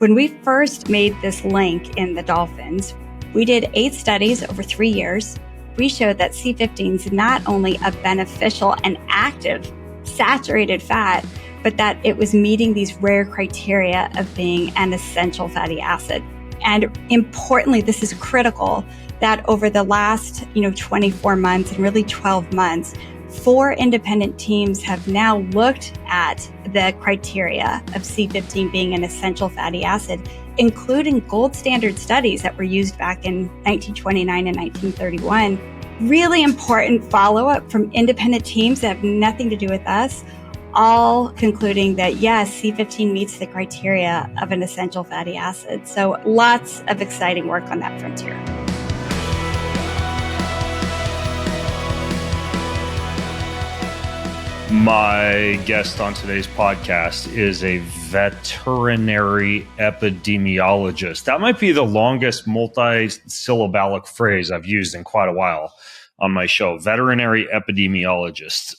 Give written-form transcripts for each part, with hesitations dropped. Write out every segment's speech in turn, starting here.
When we first made this link in the dolphins, we did 8 studies over 3 years. We showed that C15 is not only a beneficial and active saturated fat, but that it was meeting these rare criteria of being an essential fatty acid. And importantly, this is critical, that over the last 24 months and really 12 months, 4 independent teams have now looked at the criteria of C15 being an essential fatty acid, including gold standard studies that were used back in 1929 and 1931. Really important follow-up from independent teams that have nothing to do with us, all concluding that yes, C15 meets the criteria of an essential fatty acid. So lots of exciting work on that frontier. My guest on today's podcast is a veterinary epidemiologist. That might be the longest multi-syllabic phrase I've used in quite a while on my show. Veterinary epidemiologist.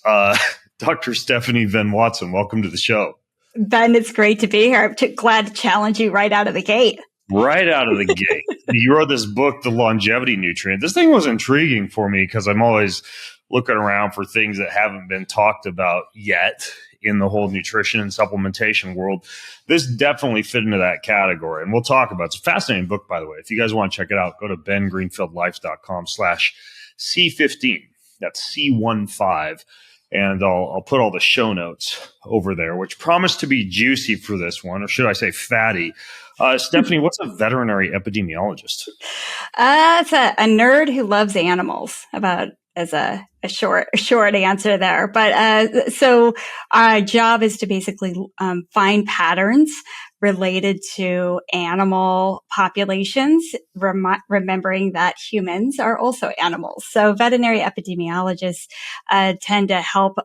Dr. Stephanie Venn-Watson, welcome to the show. Ben, it's great to be here. I'm glad to challenge you right out of the gate. Right out of the gate. You wrote this book, The Longevity Nutrient. This thing was intriguing for me because I'm always looking around for things that haven't been talked about yet in the whole nutrition and supplementation world. This definitely fit into that category, and we'll talk about it. It's a fascinating book, by the way. If you guys want to check it out, go to bengreenfieldlife.com/C15. That's C15. And I'll put all the show notes over there, which promise to be juicy for this one, or should I say fatty. Stephanie, what's a veterinary epidemiologist? It's a nerd who loves animals, as a short answer there. But so our job is to basically find patterns related to animal populations, remembering that humans are also animals. So veterinary epidemiologists tend to help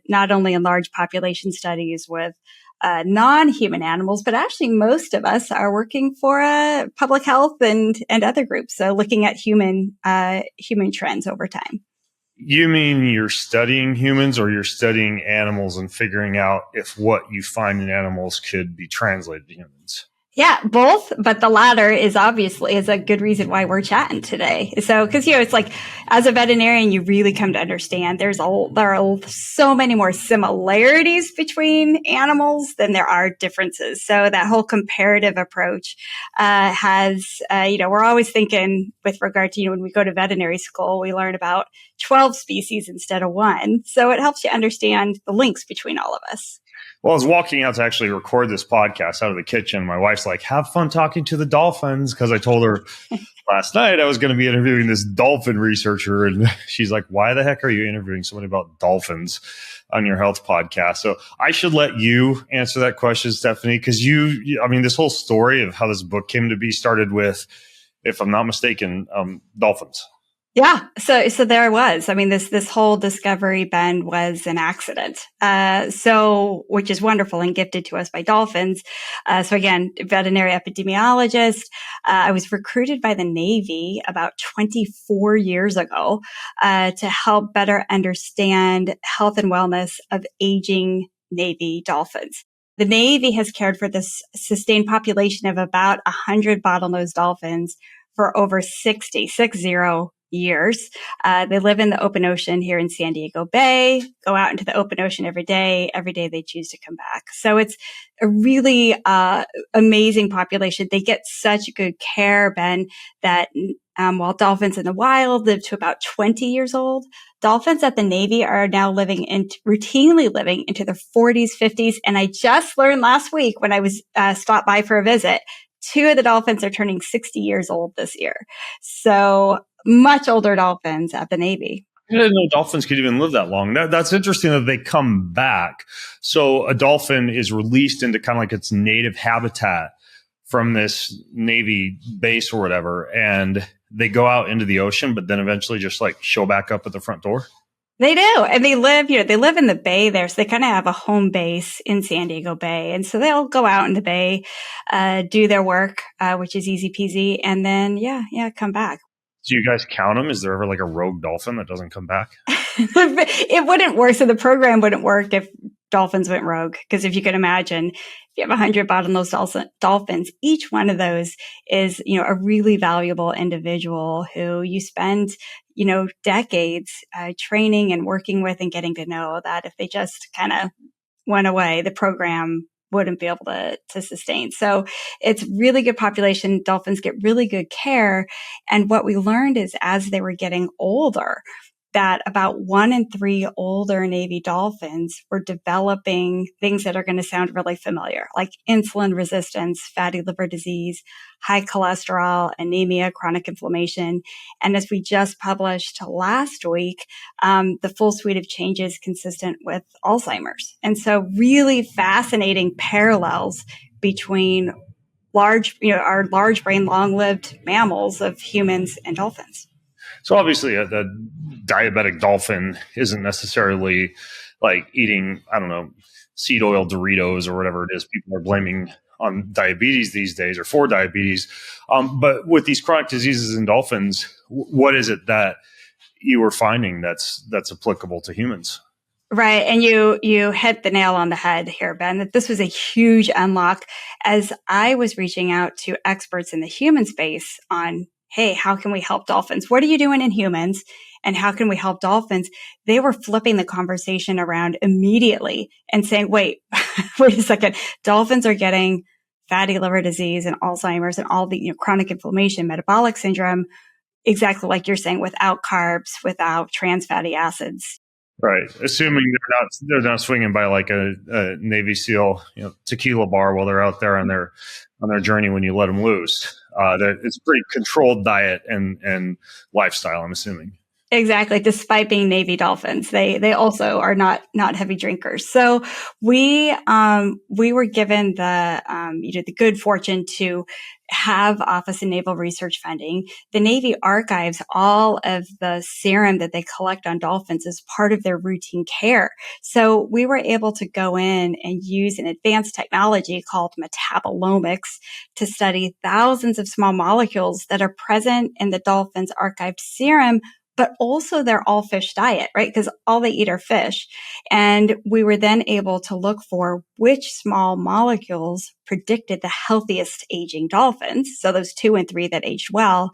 not only in large population studies with non-human animals, but actually most of us are working for public health and other groups. So looking at human trends over time. You mean you're studying humans, or you're studying animals and figuring out if what you find in animals could be translated to humans? Yeah, both, but the latter is obviously a good reason why we're chatting today. So, because it's like, as a veterinarian, you really come to understand there are so many more similarities between animals than there are differences. So that whole comparative approach has, we're always thinking with regard to, when we go to veterinary school, we learn about 12 species instead of 1. So it helps you understand the links between all of us. Well, I was walking out to actually record this podcast out of the kitchen. My wife's like, have fun talking to the dolphins, because I told her last night I was going to be interviewing this dolphin researcher. And she's like, why the heck are you interviewing somebody about dolphins on your health podcast? So I should let you answer that question, Stephanie, because this whole story of how this book came to be started with, if I'm not mistaken, dolphins. Yeah. So there I was. This whole discovery, Ben, was an accident. Which is wonderful and gifted to us by dolphins. So again, veterinary epidemiologist. I was recruited by the Navy about 24 years ago, to help better understand health and wellness of aging Navy dolphins. The Navy has cared for this sustained population of about 100 bottlenose dolphins for over 60 years. They live in the open ocean here in San Diego Bay, go out into the open ocean every day. Every day they choose to come back. So it's a really amazing population. They get such good care, Ben, that while dolphins in the wild live to about 20 years old, dolphins at the Navy are now routinely living into their 40s, 50s. And I just learned last week when I was stopped by for a visit, 2 of the dolphins are turning 60 years old this year. So much older dolphins at the Navy. I didn't know dolphins could even live that long. That's interesting that they come back. So a dolphin is released into kind of like its native habitat from this Navy base or whatever, and they go out into the ocean, but then eventually just like show back up at the front door. They do. And they live in the Bay there. So they kind of have a home base in San Diego Bay. And so they'll go out in the Bay, do their work, which is easy peasy. And then, come back. Do you guys count them? Is there ever like a rogue dolphin that doesn't come back? It wouldn't work. So the program wouldn't work if dolphins went rogue. Because if you can imagine, if you have 100 bottlenose dolphins, each one of those is, a really valuable individual who you spend, decades training and working with and getting to know, that if they just kind of went away, the program wouldn't be able to sustain. So it's really good population. Dolphins get really good care. And what we learned is as they were getting older, that about 1 in 3 older Navy dolphins were developing things that are going to sound really familiar, like insulin resistance, fatty liver disease, high cholesterol, anemia, chronic inflammation. And as we just published last week, the full suite of changes consistent with Alzheimer's. And so really fascinating parallels between our large brain, long-lived mammals of humans and dolphins. So obviously, the diabetic dolphin isn't necessarily like eating, I don't know, seed oil Doritos or whatever it is people are blaming on diabetes these days, or for diabetes. But with these chronic diseases in dolphins, what is it that you were finding that's applicable to humans? Right. And you hit the nail on the head here, Ben, that this was a huge unlock as I was reaching out to experts in the human space on, hey, how can we help dolphins? What are you doing in humans? And how can we help dolphins? They were flipping the conversation around immediately and saying, wait a second. Dolphins are getting fatty liver disease and Alzheimer's and all the chronic inflammation, metabolic syndrome, exactly like you're saying, without carbs, without trans fatty acids. Right. Assuming they're not swinging by like a Navy SEAL, tequila bar while they're out there on their journey when you let them loose. It's a pretty controlled diet and lifestyle, I'm assuming. Exactly. Despite being Navy dolphins, they also are not heavy drinkers. So we were given the good fortune to have Office of Naval Research funding. The Navy archives all of the serum that they collect on dolphins as part of their routine care. So we were able to go in and use an advanced technology called metabolomics to study thousands of small molecules that are present in the dolphins' archived serum, but also their all fish diet, right? Because all they eat are fish. And we were then able to look for which small molecules predicted the healthiest aging dolphins. So those 2 and 3 that aged well.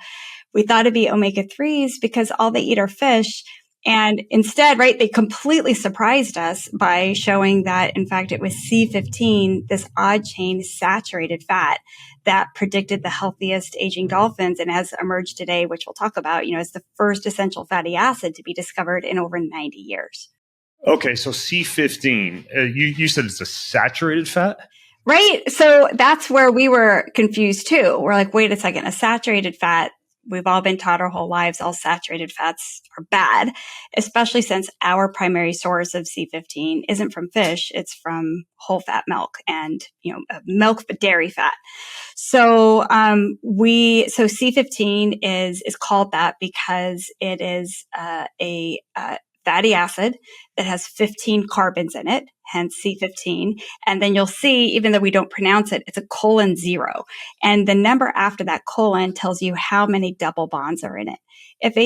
We thought it'd be omega-3s because all they eat are fish. And instead, right, they completely surprised us by showing that, in fact, it was C15, this odd chain saturated fat, that predicted the healthiest aging dolphins and has emerged today, which we'll talk about, as the first essential fatty acid to be discovered in over 90 years. Okay, so C15, you said it's a saturated fat? Right. So that's where we were confused too. We're like, wait a second, a saturated fat. We've all been taught our whole lives all saturated fats are bad, especially since our primary source of C15 isn't from fish. It's from whole fat milk and, milk, but dairy fat. So, so C15 is called that because it is, a fatty acid that has 15 carbons in it, hence C15. And then you'll see, even though we don't pronounce it, it's a colon 0. And the number after that colon tells you how many double bonds are in it. If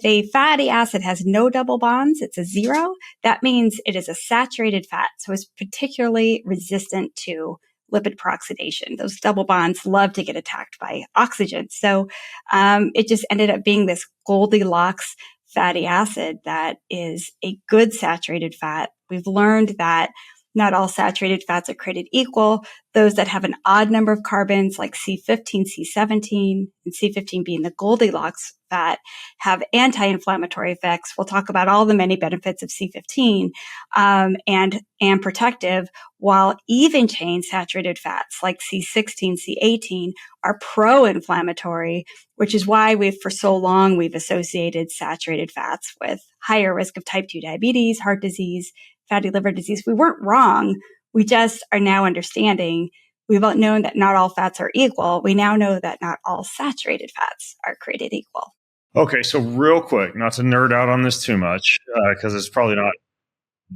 a fatty acid has no double bonds, it's a 0. That means it is a saturated fat. So it's particularly resistant to lipid peroxidation. Those double bonds love to get attacked by oxygen. So it just ended up being this Goldilocks fatty acid that is a good saturated fat. We've learned that not all saturated fats are created equal. Those that have an odd number of carbons like C15, C17, and C15 being the Goldilocks fat have anti-inflammatory effects. We'll talk about all the many benefits of C15 and protective, while even chain saturated fats like C16, C18 are pro-inflammatory, which is why for so long we've associated saturated fats with higher risk of type 2 diabetes, heart disease, fatty liver disease. We weren't wrong. We just are now understanding. We've known that not all fats are equal. We now know that not all saturated fats are created equal. Okay, so real quick, not to nerd out on this too much, because it's probably not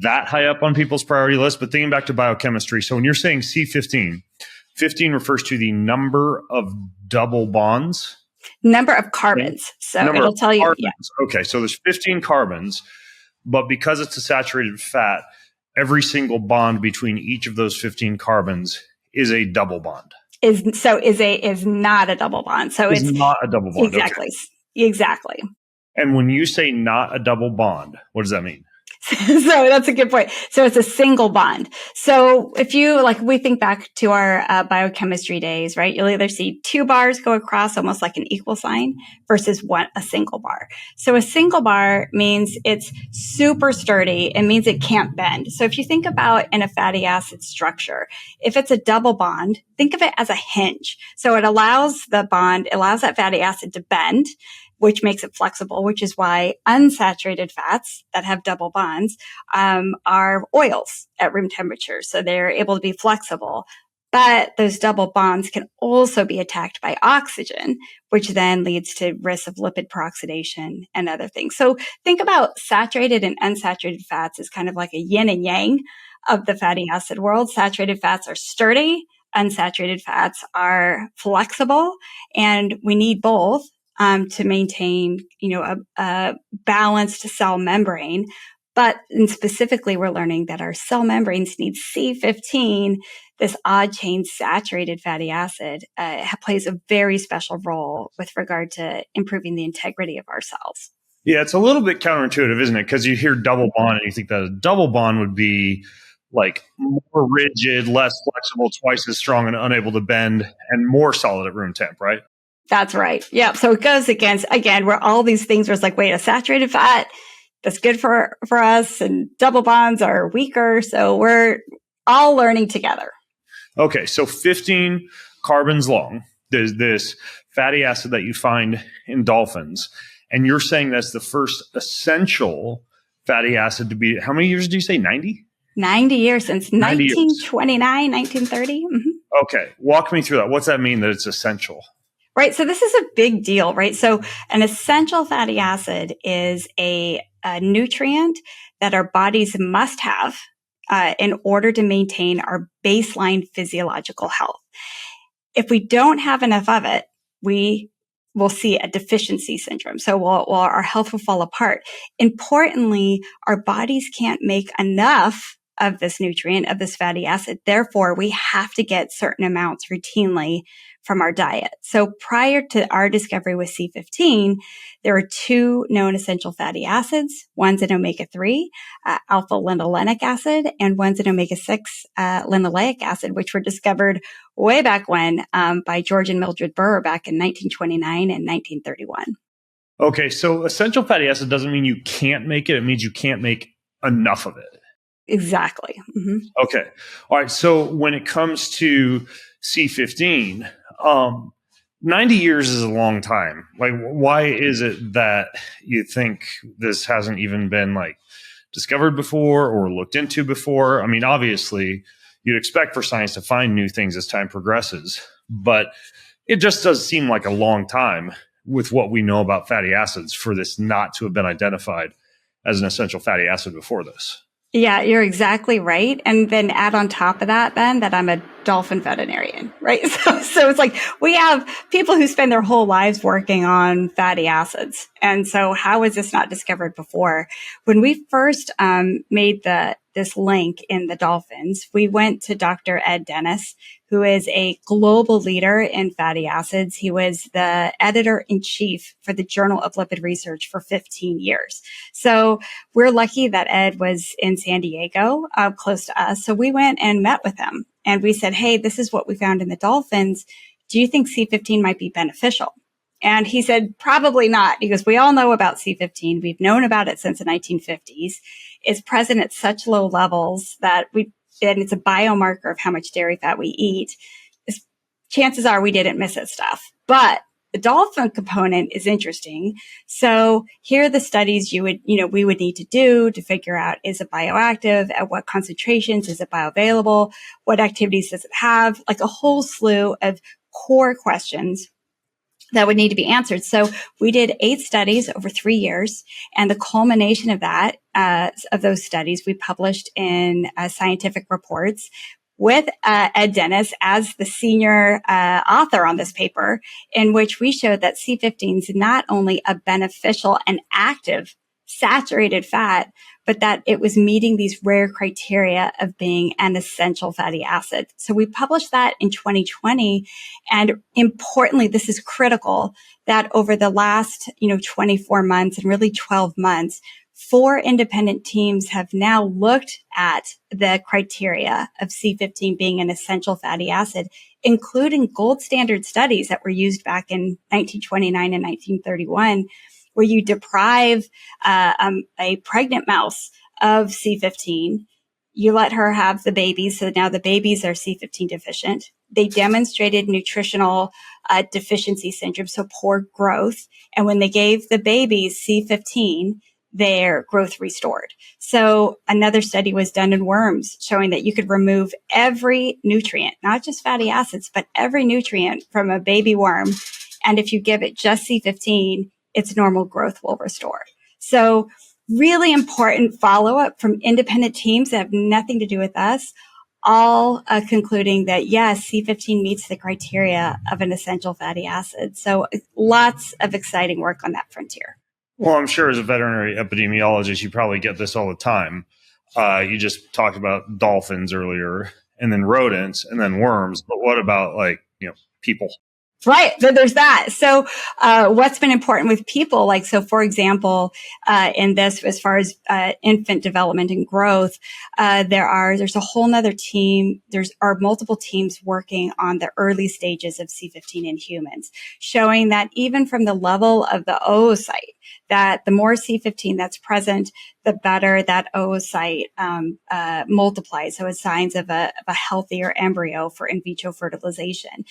that high up on people's priority list, but thinking back to biochemistry. So when you're saying C15, 15 refers to the number of double bonds? Number of carbons. So it'll tell you. Yeah. Okay, so there's 15 carbons, but because it's a saturated fat, every single bond between each of those 15 carbons is a double bond. Is not a double bond. So It's it's not a double bond. exactly. Okay. Exactly. And when you say not a double bond, what does that mean? So that's a good point. So it's a single bond. So if you, like, we think back to our biochemistry days, right? You'll either see two bars go across almost like an equal sign versus a single bar. So a single bar means it's super sturdy. It means it can't bend. So if you think about in a fatty acid structure, if it's a double bond, think of it as a hinge. So it allows that fatty acid to bend, which makes it flexible, which is why unsaturated fats that have double bonds are oils at room temperature. So they're able to be flexible. But those double bonds can also be attacked by oxygen, which then leads to risk of lipid peroxidation and other things. So think about saturated and unsaturated fats as kind of like a yin and yang of the fatty acid world. Saturated fats are sturdy. Unsaturated fats are flexible, and we need both to maintain, a balanced cell membrane. But specifically, we're learning that our cell membranes need C15, this odd chain saturated fatty acid, plays a very special role with regard to improving the integrity of our cells. Yeah, it's a little bit counterintuitive, isn't it? Because you hear double bond and you think that a double bond would be like more rigid, less flexible, twice as strong and unable to bend, and more solid at room temp, right? That's right. Yeah. So it goes against, again, where all these things where it's like, wait, a saturated fat that's good for us, and double bonds are weaker. So we're all learning together. Okay. So 15 carbons long. There's this fatty acid that you find in dolphins. And you're saying that's the first essential fatty acid to be, how many years do you say? 90? 90 years since 1929, 1930. Mm-hmm. Okay. Walk me through that. What's that mean that it's essential? Right. So this is a big deal, right? So an essential fatty acid is a nutrient that our bodies must have in order to maintain our baseline physiological health. If we don't have enough of it, we will see a deficiency syndrome. So our health will fall apart. Importantly, our bodies can't make enough of this nutrient, of this fatty acid. Therefore, we have to get certain amounts routinely from our diet. So prior to our discovery with C15, there are two known essential fatty acids. One's an omega-3, alpha linolenic acid, and one's an omega-6, linoleic acid, which were discovered way back when by George and Mildred Burr back in 1929 and 1931. Okay, so essential fatty acid doesn't mean you can't make it. It means you can't make enough of it. Exactly. Mm-hmm. Okay. All right. So when it comes to C15, 90 years is a long time. Like, why is it that you think this hasn't even been like discovered before or looked into before? I mean, obviously you'd expect for science to find new things as time progresses, but it just does seem like a long time with what we know about fatty acids for this not to have been identified as an essential fatty acid before this. Yeah, you're exactly right. And then add on top of that, Ben, that I'm a dolphin veterinarian, right? So it's like we have people who spend their whole lives working on fatty acids. And so how was this not discovered before? When we first made this link in the dolphins, we went to Dr. Ed Dennis, who is a global leader in fatty acids. He was the editor-in-chief for the Journal of Lipid Research for 15 years. So we're lucky that Ed was in San Diego, close to us. So we went and met with him and we said, hey, this is what we found in the dolphins. Do you think C15 might be beneficial? And he said, probably not, because we all know about C15. We've known about it since the 1950s. It's present at such low levels that and it's a biomarker of how much dairy fat we eat. Chances are we didn't miss it stuff. But the dolphin component is interesting. So here are the studies we would need to do to figure out, is it bioactive? At what concentrations? Is it bioavailable? What activities does it have? Like a whole slew of core questions that would need to be answered. So we did 8 studies over 3 years, and the culmination of that, of those studies, we published in scientific reports with Ed Dennis as the senior author on this paper, in which we showed that C15 is not only a beneficial and active saturated fat, but that it was meeting these rare criteria of being an essential fatty acid. So we published that in 2020. And importantly, this is critical, that over the last, 24 months and really 12 months, 4 independent teams have now looked at the criteria of C15 being an essential fatty acid, including gold standard studies that were used back in 1929 and 1931, where you deprive a pregnant mouse of C15. You let her have the babies, so now the babies are C15 deficient. They demonstrated nutritional deficiency syndrome, so poor growth. And when they gave the babies C15, their growth restored. So another study was done in worms showing that you could remove every nutrient, not just fatty acids, but every nutrient from a baby worm. And if you give it just C15, its normal growth will restore. So really important follow-up from independent teams that have nothing to do with us, all concluding that, yes, C15 meets the criteria of an essential fatty acid. So lots of exciting work on that frontier. Well, I'm sure as a veterinary epidemiologist, you probably get this all the time. You just talked about dolphins earlier, and then rodents, and then worms. But what about people? Right. So there's that. So, what's been important with people, for example, in this, as far as, infant development and growth, there's a whole nother team. Are multiple teams working on the early stages of C15 in humans, showing that even from the level of the oocyte, that the more C15 that's present, the better that oocyte multiplies. So it's signs of a healthier embryo for in vitro fertilization.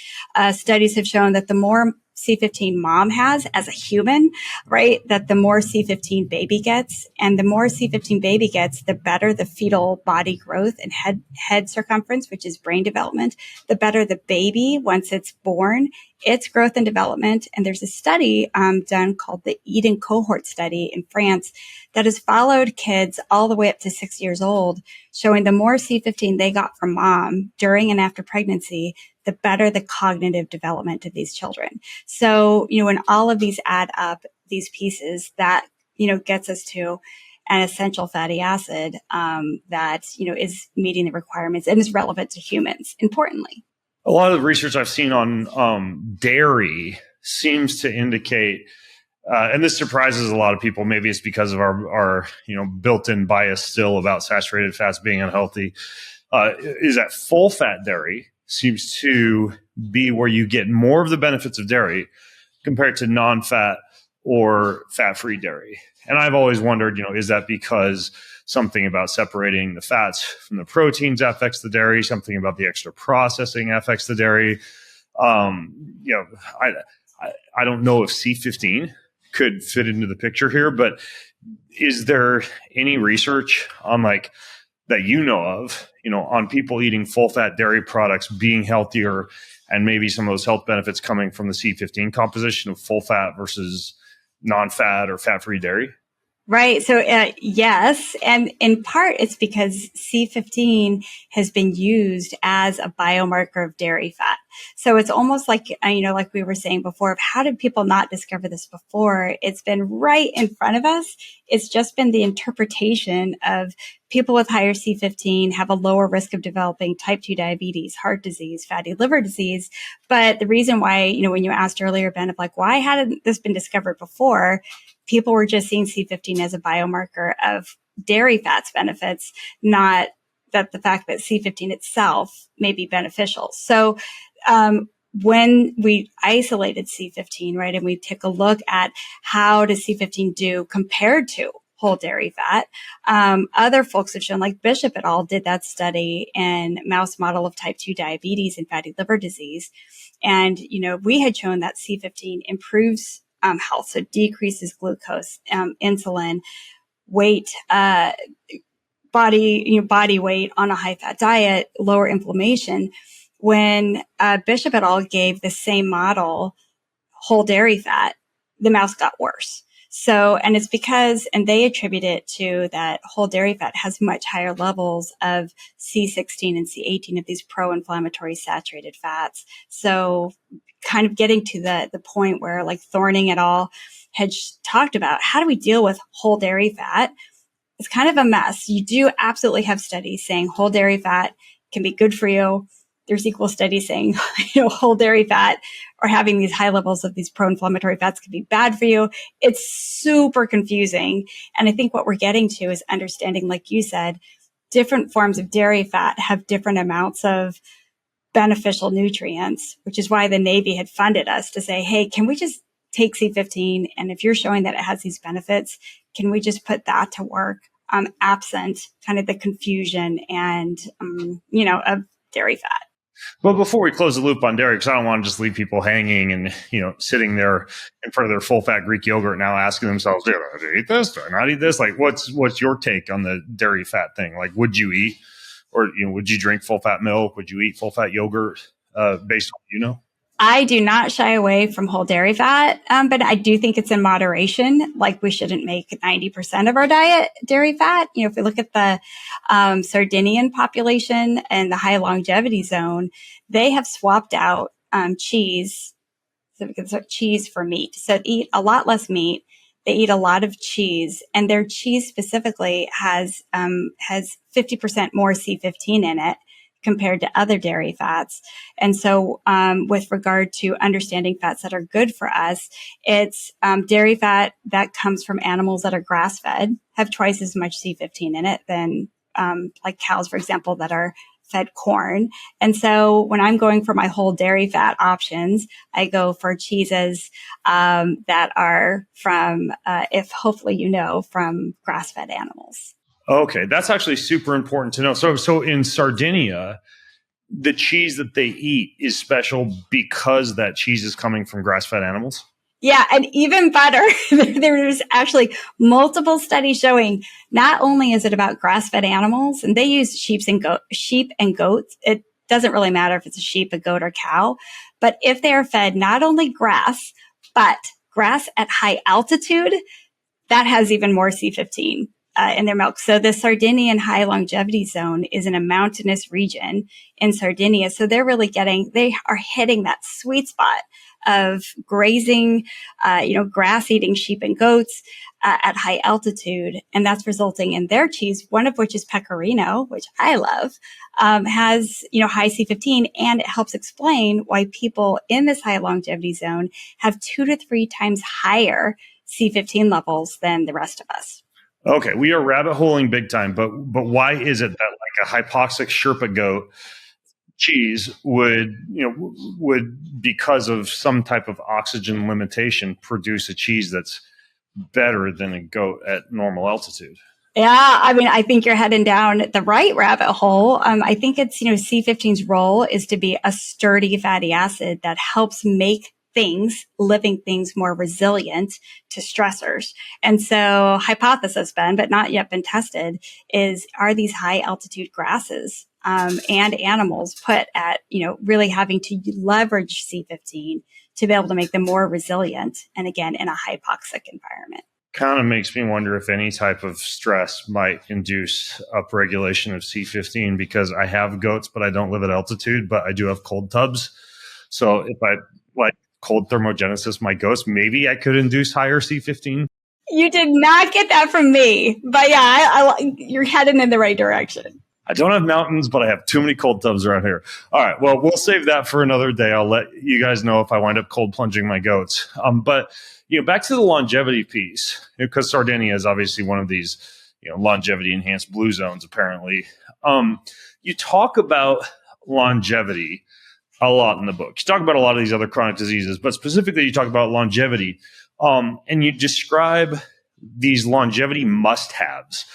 Studies have shown that the more C15 mom has as a human, right, that the more C15 baby gets. And the more C15 baby gets, the better the fetal body growth and head circumference, which is brain development, the better the baby once it's born, its growth and development. And there's a study done called the Eden cohort study in France that has followed kids all the way up to 6 years old, showing the more C15 they got from mom during and after pregnancy, the better the cognitive development of these children. So, when all of these add up, these pieces, that, gets us to an essential fatty acid that, is meeting the requirements and is relevant to humans, importantly. A lot of the research I've seen on dairy seems to indicate, and this surprises a lot of people, maybe it's because of our built-in bias still about saturated fats being unhealthy, is that full-fat dairy seems to be where you get more of the benefits of dairy compared to non-fat or fat-free dairy. And I've always wondered, is that because something about separating the fats from the proteins affects the dairy, something about the extra processing affects the dairy? I don't know if C15 could fit into the picture here, but is there any research on that of, on people eating full fat dairy products being healthier and maybe some of those health benefits coming from the C15 composition of full fat versus non-fat or fat-free dairy? Right. So, yes. And in part, it's because C15 has been used as a biomarker of dairy fat. So it's almost like, like we were saying before, of how did people not discover this before? It's been right in front of us. It's just been the interpretation of people with higher C15 have a lower risk of developing type 2 diabetes, heart disease, fatty liver disease. But the reason why, when you asked earlier, Ben, of why hadn't this been discovered before? People were just seeing C15 as a biomarker of dairy fats benefits, not that the fact that C15 itself may be beneficial. So, when we isolated C15, right, and we took a look at how does C15 do compared to whole dairy fat, other folks have shown, like Bishop et al. Did that study in mouse model of type 2 diabetes and fatty liver disease. And, we had shown that C15 improves health, so decreases glucose, insulin, weight, body weight on a high fat diet, lower inflammation. When Bishop et al. Gave the same model whole dairy fat, the mouse got worse. So, and it's because, and they attribute it to that whole dairy fat has much higher levels of C16 and C18 of these pro-inflammatory saturated fats. So kind of getting to the point where Thorning et al. Had talked about, how do we deal with whole dairy fat it's kind of a mess. You do absolutely have studies saying whole dairy fat can be good for you. There's equal studies saying, whole dairy fat or having these high levels of these pro-inflammatory fats can be bad for you. It's super confusing. And I think what we're getting to is understanding, like you said, different forms of dairy fat have different amounts of beneficial nutrients, which is why the Navy had funded us to say, hey, can we just take C15? And if you're showing that it has these benefits, can we just put that to work, absent kind of the confusion and, of dairy fat? Well, before we close the loop on dairy, because I don't want to just leave people hanging and, sitting there in front of their full fat Greek yogurt now asking themselves, do I eat this? Do I not eat this? Like, what's your take on the dairy fat thing? Like, would you eat or, would you drink full fat milk? Would you eat full fat yogurt based on, I do not shy away from whole dairy fat, but I do think it's in moderation. Like we shouldn't make 90% of our diet dairy fat. If we look at the Sardinian population and the high longevity zone, they have swapped out cheese, cheese for meat. So they eat a lot less meat. They eat a lot of cheese, and their cheese specifically has 50% more C15 in it compared to other dairy fats. And so with regard to understanding fats that are good for us, it's dairy fat that comes from animals that are grass-fed, have twice as much C15 in it than like cows, for example, that are fed corn. And so when I'm going for my whole dairy fat options, I go for cheeses that are from, if hopefully from grass-fed animals. Okay, that's actually super important to know. So in Sardinia, the cheese that they eat is special because that cheese is coming from grass-fed animals? Yeah, and even better, there's actually multiple studies showing not only is it about grass-fed animals, and they use sheep and goats. It doesn't really matter if it's a sheep, a goat, or cow, but if they are fed not only grass, but grass at high altitude, that has even more C15 in their milk. So the Sardinian high longevity zone is in a mountainous region in Sardinia. So they are hitting that sweet spot of grazing, grass eating sheep and goats at high altitude. And that's resulting in their cheese, one of which is pecorino, which I love, has, high C15, and it helps explain why people in this high longevity zone have 2 to 3 times higher C15 levels than the rest of us. Okay, we are rabbit holing big time, but why is it that like a hypoxic Sherpa goat cheese would because of some type of oxygen limitation produce a cheese that's better than a goat at normal altitude? Yeah, I think you're heading down the right rabbit hole. I think it's, C15's role is to be a sturdy fatty acid that helps make living things more resilient to stressors. And so hypothesis, Ben, but not yet been tested, are these high altitude grasses and animals put at, really having to leverage C15 to be able to make them more resilient. And again, in a hypoxic environment. Kind of makes me wonder if any type of stress might induce upregulation of C15, because I have goats, but I don't live at altitude, but I do have cold tubs. So if I cold thermogenesis my goats, maybe I could induce higher C15. You did not get that from me, but yeah, you're heading in the right direction. I don't have mountains, but I have too many cold tubs around here. All right, well, we'll save that for another day. I'll let you guys know if I wind up cold plunging my goats. But back to the longevity piece, because Sardinia is obviously one of these longevity enhanced blue zones. Apparently, you talk about longevity a lot in the book. You talk about a lot of these other chronic diseases, but specifically you talk about longevity, and you describe these longevity must-haves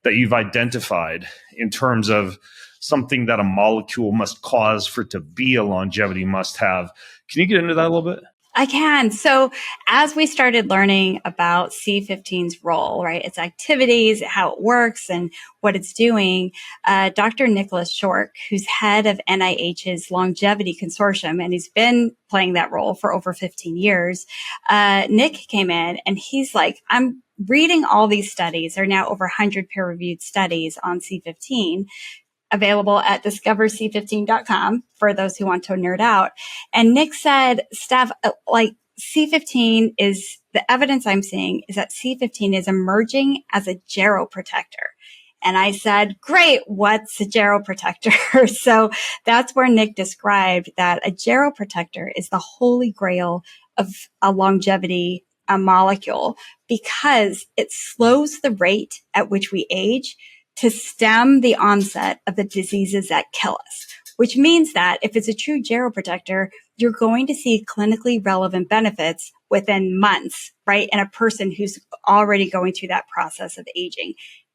that you've identified in terms of something that a molecule must cause for it to be a longevity must-have. Can you get into that a little bit? I can. So as we started learning about C15's role, right, its activities, how it works, and what it's doing, Dr. Nicholas Shork, who's head of NIH's Longevity Consortium, and he's been playing that role for over 15 years, Nick came in and he's like, I'm reading all these studies. There are now over 100 peer-reviewed studies on C15, available at discoverc15.com for those who want to nerd out. And Nick said, Steph, C15 is the evidence I'm seeing is that C15 is emerging as a geroprotector. And I said, great, what's a geroprotector? So that's where Nick described that a geroprotector is the holy grail of a longevity molecule because it slows the rate at which we age to stem the onset of the diseases that kill us, which means that if it's a true geroprotector, you're going to see clinically relevant benefits within months, right? In a person who's already going through that process of aging.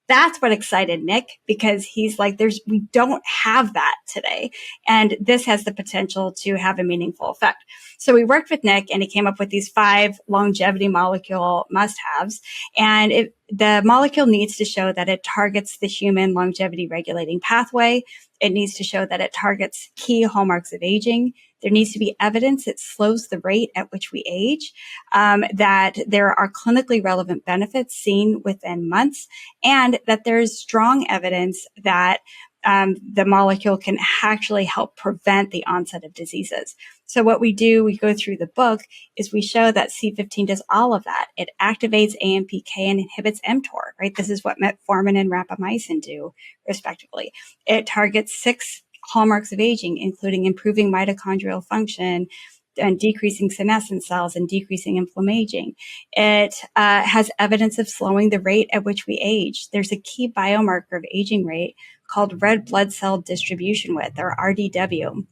That's what excited Nick because he's like, we don't have that today. And this has the potential to have a meaningful effect. So we worked with Nick and he came up with these 5 longevity molecule must-haves. And the molecule needs to show that it targets the human longevity regulating pathway. It needs to show that it targets key hallmarks of aging. There needs to be evidence it slows the rate at which we age, that there are clinically relevant benefits seen within months, and that there's strong evidence that the molecule can actually help prevent the onset of diseases. So what we do, we go through the book, is we show that C15 does all of that. It activates AMPK and inhibits mTOR, right? This is what metformin and rapamycin do, respectively. It targets 6 hallmarks of aging, including improving mitochondrial function and decreasing senescent cells and decreasing inflammation. It has evidence of slowing the rate at which we age. There's a key biomarker of aging rate called red blood cell distribution width, or RDW.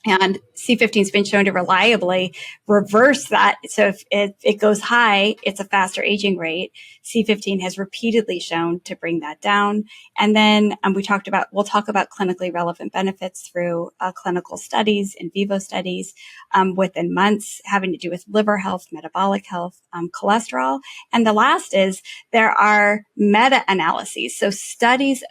And C15 has been shown to reliably reverse that. So if it goes high, it's a faster aging rate. C15 has repeatedly shown to bring that down. And then we'll talk about clinically relevant benefits through clinical studies, in vivo studies, within months, having to do with liver health, metabolic health, cholesterol. And the last is there are meta-analyses. So studies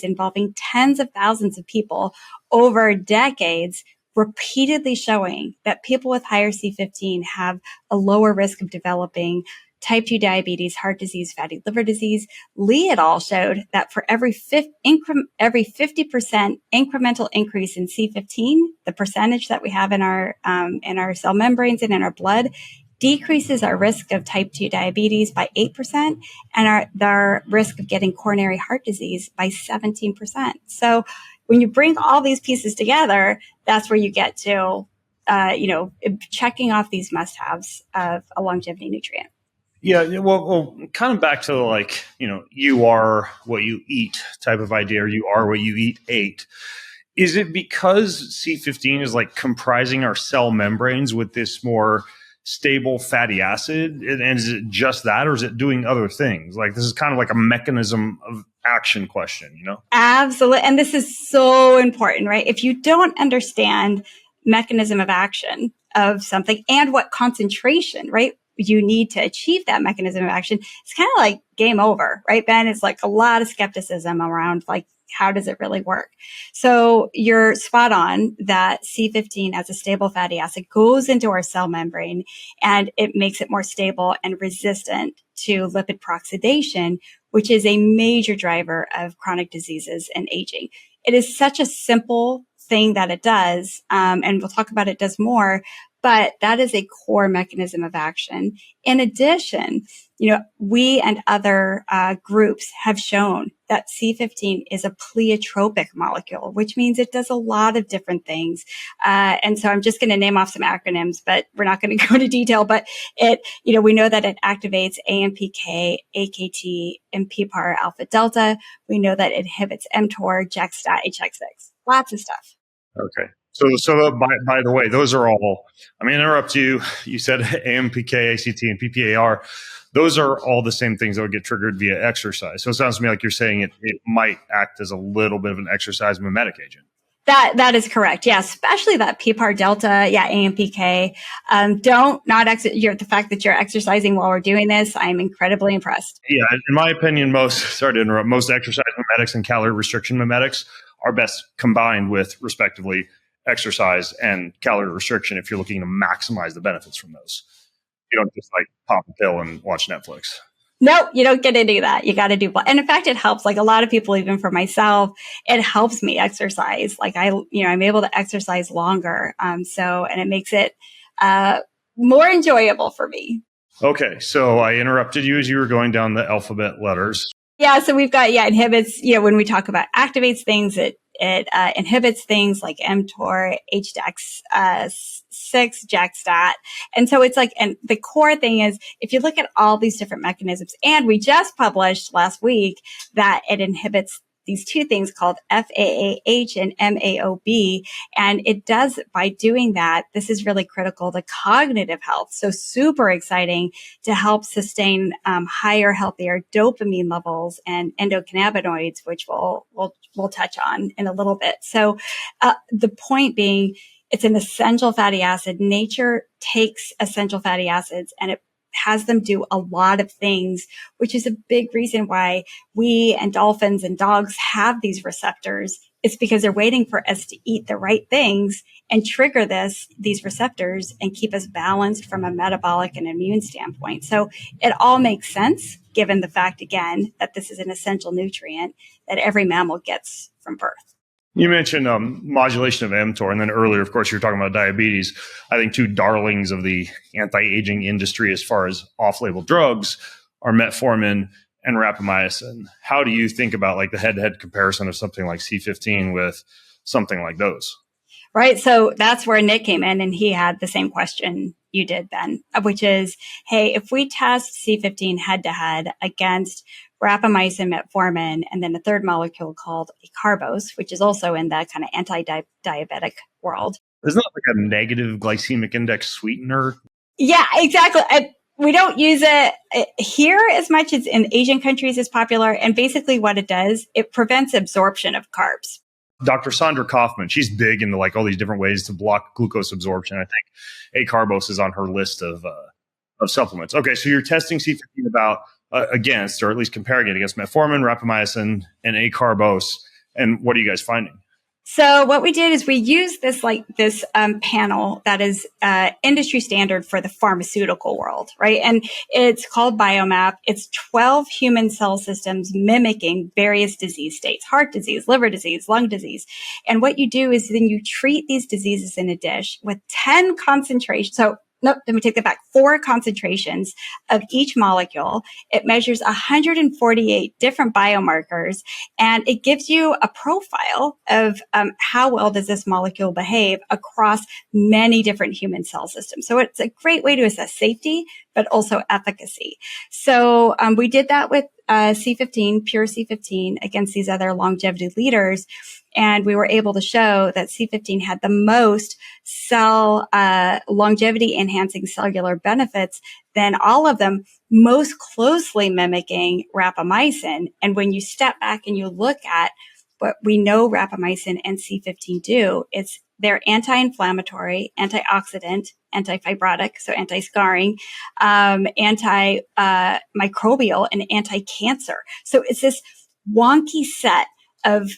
involving tens of thousands of people over decades, repeatedly showing that people with higher C15 have a lower risk of developing type 2 diabetes, heart disease, fatty liver disease. Lee et al. Showed that for every 50% incremental increase in C15, the percentage that we have in our cell membranes and in our blood, decreases our risk of type 2 diabetes by 8% and our risk of getting coronary heart disease by 17%. So when you bring all these pieces together, that's where you get to, checking off these must-haves of a longevity nutrient. Yeah, well, kind of back to you are what you eat type of idea, or you are what you ate. Is it because C15 is comprising our cell membranes with this more stable fatty acid? And is it just that, or is it doing other things? This is kind of like a mechanism of action question, Absolutely. And this is so important, right? If you don't understand mechanism of action of something and what concentration, right, you need to achieve that mechanism of action, it's kind of like game over, right, Ben? It's a lot of skepticism around how does it really work? So you're spot on that C15 as a stable fatty acid goes into our cell membrane and it makes it more stable and resistant to lipid peroxidation, which is a major driver of chronic diseases and aging. It is such a simple thing that it does, and we'll talk about it does more, but that is a core mechanism of action. In addition, we and other groups have shown that C15 is a pleiotropic molecule, which means it does a lot of different things. And so I'm just going to name off some acronyms, but we're not going to go into detail. But we know that it activates AMPK, AKT, and PPAR alpha delta. We know that it inhibits mTOR, JAK-STAT, HX6, lots of stuff. Okay. So by the way, those are all, I'm going to interrupt you. You said AMPK, ACT, and PPAR. Those are all the same things that would get triggered via exercise. So it sounds to me like you're saying it might act as a little bit of an exercise mimetic agent. That is correct. Yeah, especially that PPAR delta. Yeah, AMPK. The fact that you're exercising while we're doing this, I'm incredibly impressed. Yeah, in my opinion, most exercise mimetics and calorie restriction mimetics are best combined with, respectively, exercise and calorie restriction if you're looking to maximize the benefits from those. You don't just pop a pill and watch Netflix. No, you don't get into that. You got to do, and in fact, it helps. A lot of people, even for myself, it helps me exercise. I'm able to exercise longer. And it makes it more enjoyable for me. Okay, so I interrupted you as you were going down the alphabet letters. Yeah, so we've got, inhibits, when we talk about activates things, it inhibits things like mTOR, HDAX6, JAK-STAT. And so it's like, and the core thing is, if you look at all these different mechanisms, and we just published last week that it inhibits these two things called FAAH and MAOB. And it does, by doing that, this is really critical to cognitive health. So super exciting to help sustain higher, healthier dopamine levels and endocannabinoids, which we'll touch on in a little bit. So the point being, it's an essential fatty acid. Nature takes essential fatty acids and it has them do a lot of things, which is a big reason why we and dolphins and dogs have these receptors. It's because they're waiting for us to eat the right things and trigger these receptors and keep us balanced from a metabolic and immune standpoint. So it all makes sense given the fact, again, that this is an essential nutrient that every mammal gets from birth. You mentioned modulation of mTOR, and then earlier, of course, you were talking about diabetes. I think two darlings of the anti-aging industry as far as off-label drugs are metformin and rapamycin. How do you think about like the head-to-head comparison of something like C15 with something like those? Right. So that's where Nick came in and he had the same question you did, Ben, which is, hey, if we test C15 head-to-head against rapamycin, metformin, and then a third molecule called acarbose, which is also in the kind of anti-diabetic world. Isn't that like a negative glycemic index sweetener? Yeah, exactly. We don't use it here as much as in Asian countries is popular. And basically what it does, it prevents absorption of carbs. Dr. Sandra Kaufman, she's big into like all these different ways to block glucose absorption. I think acarbose is on her list of supplements. Okay, so you're testing C15 about against, or at least comparing it against metformin, rapamycin, and acarbose. And what are you guys finding? So what we did is we used this panel that is industry standard for the pharmaceutical world, right? And it's called Biomap. It's 12 human cell systems mimicking various disease states: heart disease, liver disease, lung disease. And what you do is then you treat these diseases in a dish with 10 concentrations. So nope, let me take that back. 4 concentrations of each molecule. It measures 148 different biomarkers, and it gives you a profile of how well does this molecule behave across many different human cell systems. So it's a great way to assess safety, but also efficacy. So we did that with C15, pure C15, against these other longevity leaders. And we were able to show that C15 had the most cell longevity enhancing cellular benefits than all of them, most closely mimicking rapamycin. And when you step back and you look at what we know rapamycin and C15 do, they're anti-inflammatory, antioxidant, anti-fibrotic, so anti-scarring, anti-microbial, and anti-cancer. So it's this wonky set of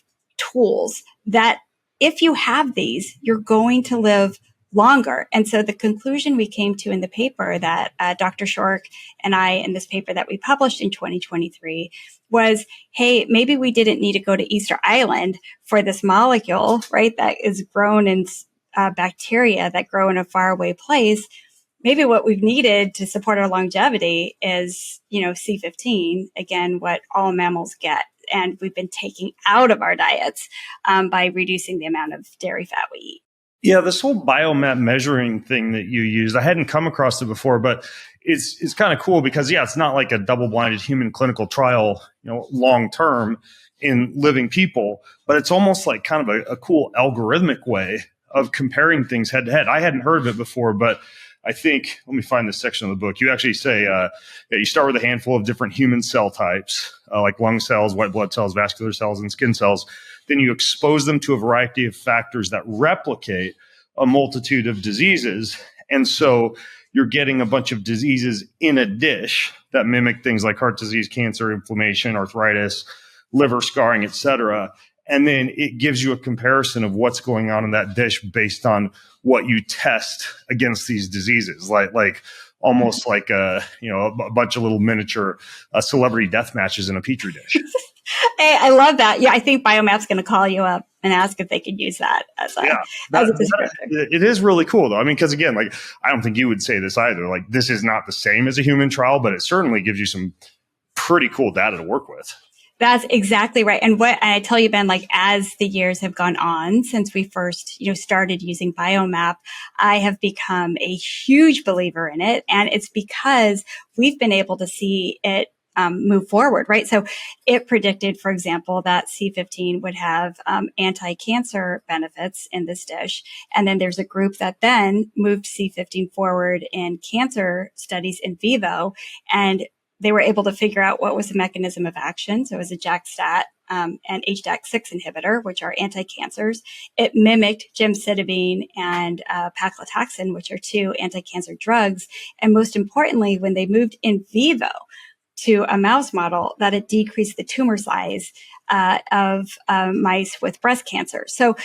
tools that if you have these, you're going to live longer. And so the conclusion we came to in the paper that Dr. Shork and I, in this paper that we published in 2023, was, hey, maybe we didn't need to go to Easter Island for this molecule, right? That is grown in bacteria that grow in a faraway place. Maybe what we've needed to support our longevity is, C15, again, what all mammals get. And we've been taking out of our diets by reducing the amount of dairy fat we eat. Yeah, this whole biomap measuring thing that you used, I hadn't come across it before, but it's kind of cool because, it's not like a double-blinded human clinical trial, long-term in living people, but it's almost like kind of a cool algorithmic way of comparing things head-to-head. I hadn't heard of it before, but I think, let me find this section of the book. You actually say you start with a handful of different human cell types, like lung cells, white blood cells, vascular cells, and skin cells. Then you expose them to a variety of factors that replicate a multitude of diseases. And so you're getting a bunch of diseases in a dish that mimic things like heart disease, cancer, inflammation, arthritis, liver scarring, et cetera. And then it gives you a comparison of what's going on in that dish based on what you test against these diseases, like almost like a bunch of little miniature celebrity death matches in a petri dish. Hey, I love that. Yeah, I think Biomap's going to call you up and ask if they could use that as a descriptor. It is really cool, though. I mean, because again, like, I don't think you would say this either. Like, this is not the same as a human trial, but it certainly gives you some pretty cool data to work with. That's exactly right. And I tell you, Ben, like, as the years have gone on since we first, started using Biomap, I have become a huge believer in it. And it's because we've been able to see it move forward, right? So it predicted, for example, that C15 would have anti-cancer benefits in this dish. And then there's a group that then moved C15 forward in cancer studies in vivo, and they were able to figure out what was the mechanism of action. So it was a JAK-STAT and HDAC6 inhibitor, which are anti-cancers. It mimicked gemcitabine and paclitaxel, which are two anti-cancer drugs. And most importantly, when they moved in vivo to a mouse model, that it decreased the tumor size of mice with breast cancer. So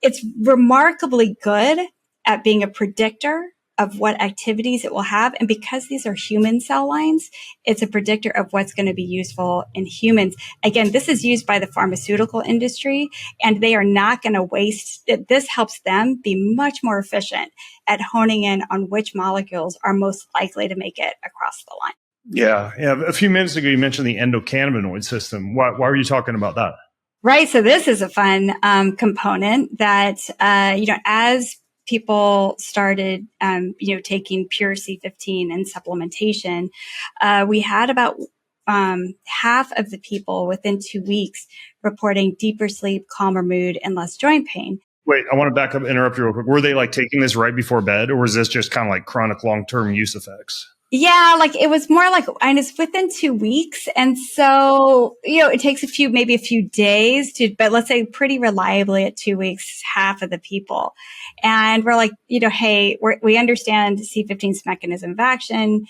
it's remarkably good at being a predictor of what activities it will have. And because these are human cell lines, it's a predictor of what's going to be useful in humans. Again, this is used by the pharmaceutical industry, and they are not going to waste it. This helps them be much more efficient at honing in on which molecules are most likely to make it across the line. Yeah. A few minutes ago, you mentioned the endocannabinoid system. Why were you talking about that? Right. So this is a fun component that, as people started, taking pure C15 and supplementation, we had about half of the people within 2 weeks reporting deeper sleep, calmer mood, and less joint pain. Wait, I want to back up and interrupt you real quick. Were they like taking this right before bed, or was this just kind of like chronic long-term use effects? Yeah, like it was more like, and it's within 2 weeks. And so, it takes maybe a few days but let's say pretty reliably at 2 weeks, half of the people. And we're like, hey, we understand C15's mechanism of action.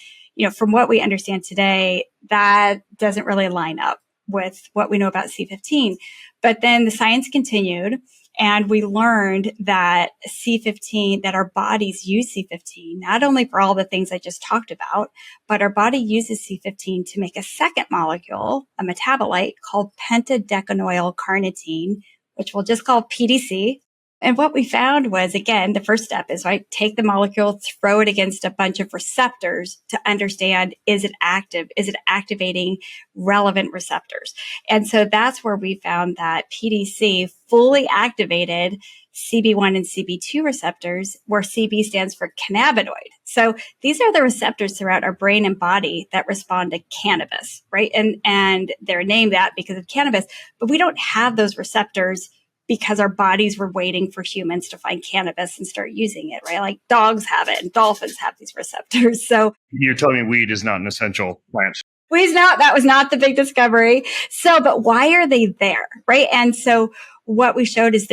From what we understand today, that doesn't really line up with what we know about C15. But then the science continued. And we learned that that our bodies use C15, not only for all the things I just talked about, but our body uses C15 to make a second molecule, a metabolite called pentadecanoyl carnitine, which we'll just call PDC. And what we found was, again, the first step is, right, take the molecule, throw it against a bunch of receptors to understand, is it active? Is it activating relevant receptors? And so that's where we found that PDC fully activated CB1 and CB2 receptors, where CB stands for cannabinoid. So these are the receptors throughout our brain and body that respond to cannabis, right? And they're named that because of cannabis, but we don't have those receptors because our bodies were waiting for humans to find cannabis and start using it, right? Like dogs have it and dolphins have these receptors. So you're telling me weed is not an essential plant? Weed's not. That was not the big discovery. So, but why are they there, right? And so what we showed is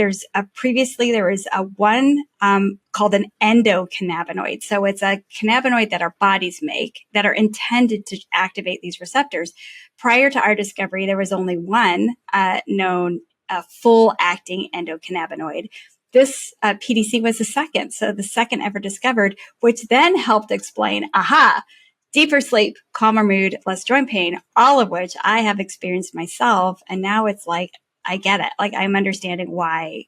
previously there was a one called an endocannabinoid. So it's a cannabinoid that our bodies make that are intended to activate these receptors. Prior to our discovery, there was only one known full-acting endocannabinoid. This PDC was the second, so the second ever discovered, which then helped explain, deeper sleep, calmer mood, less joint pain, all of which I have experienced myself. And now it's like, I get it. Like, I'm understanding why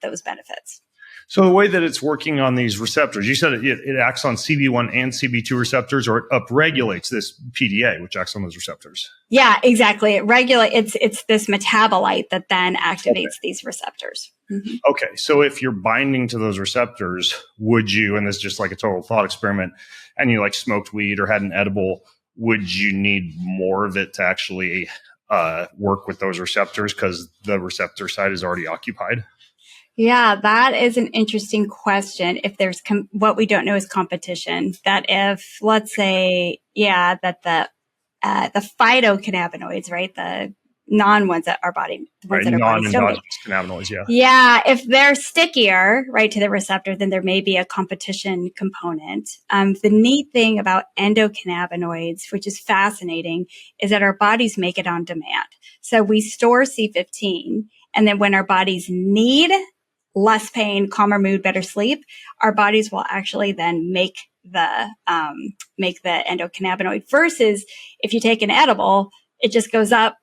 those benefits. So the way that it's working on these receptors, you said it acts on CB1 and CB2 receptors, or it upregulates this PDA, which acts on those receptors. Yeah, exactly. It regulates. It's this metabolite that then activates these receptors. Mm-hmm. Okay. So if you're binding to those receptors, would you, and this is just like a total thought experiment, and you like smoked weed or had an edible, would you need more of it to actually work with those receptors because the receptor side is already occupied? Yeah, that is an interesting question. If there's what we don't know is competition, that if, let's say, that the phytocannabinoids, right, the non-ones that our body, the ones that our bodies don't make. Cannabinoids, yeah. Yeah, if they're stickier, right, to the receptor, then there may be a competition component. The neat thing about endocannabinoids, which is fascinating, is that our bodies make it on demand. So we store C15, And then when our bodies need less pain, calmer mood, better sleep, our bodies will actually then make the endocannabinoid, versus if you take an edible, it just goes up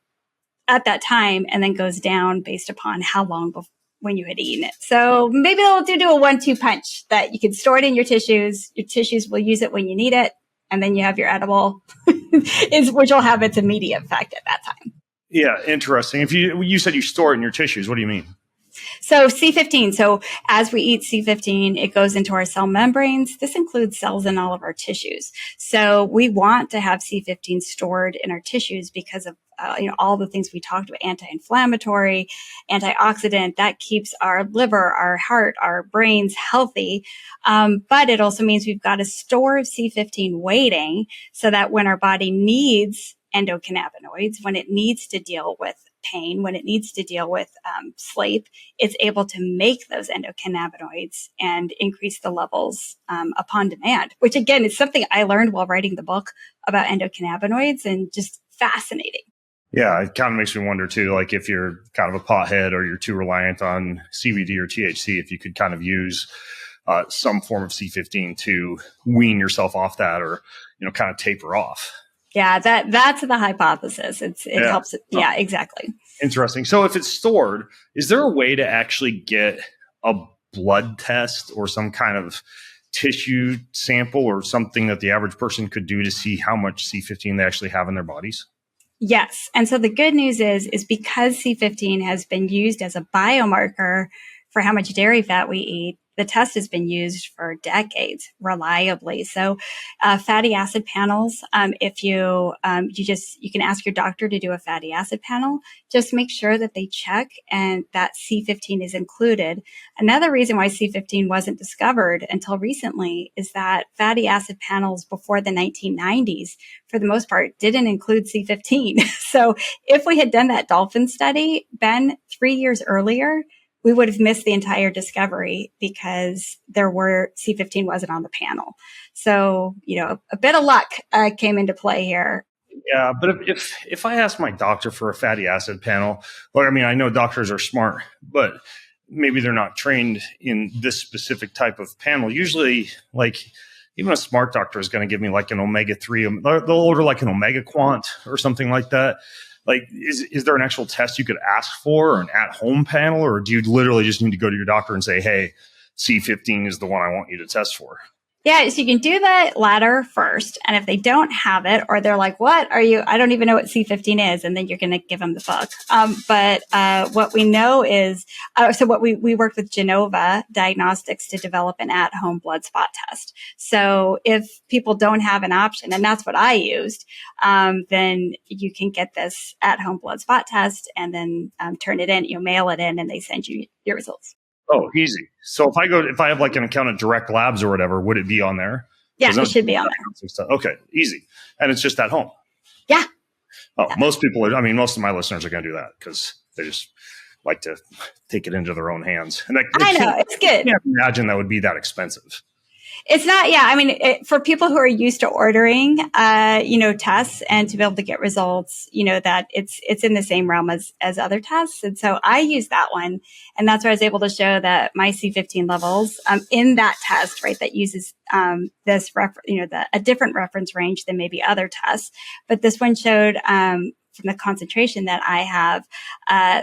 at that time and then goes down based upon how long when you had eaten it. So maybe they'll do a 1-2 punch, that you can store it in your tissues. Your tissues will use it when you need it. And then you have your edible, which will have its immediate effect at that time. Yeah, interesting. If you said you store it in your tissues, what do you mean? So C15. So as we eat C15, it goes into our cell membranes. This includes cells in all of our tissues. So we want to have C15 stored in our tissues because of all the things we talked about: anti-inflammatory, antioxidant, that keeps our liver, our heart, our brains healthy. But it also means we've got a store of C15 waiting, so that when our body needs endocannabinoids, when it needs to deal with pain, when it needs to deal with sleep, it's able to make those endocannabinoids and increase the levels upon demand, which again is something I learned while writing the book about endocannabinoids, and just fascinating. Yeah, it kind of makes me wonder too, like if you're kind of a pothead or you're too reliant on CBD or THC, if you could kind of use some form of C15 to wean yourself off that, or kind of taper off. Yeah, that's the hypothesis. It helps. Yeah, exactly. Interesting. So if it's stored, is there a way to actually get a blood test or some kind of tissue sample or something that the average person could do to see how much C15 they actually have in their bodies? Yes. And so the good news is because C15 has been used as a biomarker for how much dairy fat we eat, the test has been used for decades reliably. So, fatty acid panels, if you can ask your doctor to do a fatty acid panel, just make sure that they check and that C15 is included. Another reason why C15 wasn't discovered until recently is that fatty acid panels before the 1990s, for the most part, didn't include C15. So if we had done that dolphin study, Ben, 3 years earlier, we would have missed the entire discovery because C15 wasn't on the panel. So, a bit of luck came into play here. Yeah, but if I ask my doctor for a fatty acid panel, I know doctors are smart, but maybe they're not trained in this specific type of panel. Usually, even a smart doctor is going to give me like an omega-3. They'll order like an omega quant or something like that. Like, is there an actual test you could ask for, or an at-home panel, or do you literally just need to go to your doctor and say, hey, C15 is the one I want you to test for? Yeah, so you can do the latter first. And if they don't have it, or they're like, what are you? I don't even know what C15 is. And then you're going to give them the book. But what we know is, what we worked with Genova Diagnostics to develop an at-home blood spot test. So if people don't have an option, and that's what I used, then you can get this at-home blood spot test and then turn it in, mail it in, and they send you your results. Oh, easy. So if I have like an account at Direct Labs or whatever, would it be on there? Yeah, it should be on there. Okay, easy. And it's just at home. Yeah. Oh, yeah. Most of my listeners are going to do that because they just like to take it into their own hands. And I know, it's good. I can't imagine that would be that expensive. It's not, yeah. I mean, for people who are used to ordering, tests and to be able to get results, that it's in the same realm as other tests. And so I use that one. And that's where I was able to show that my C15 levels, in that test, right, that uses, this a different reference range than maybe other tests. But this one showed, from the concentration that I have,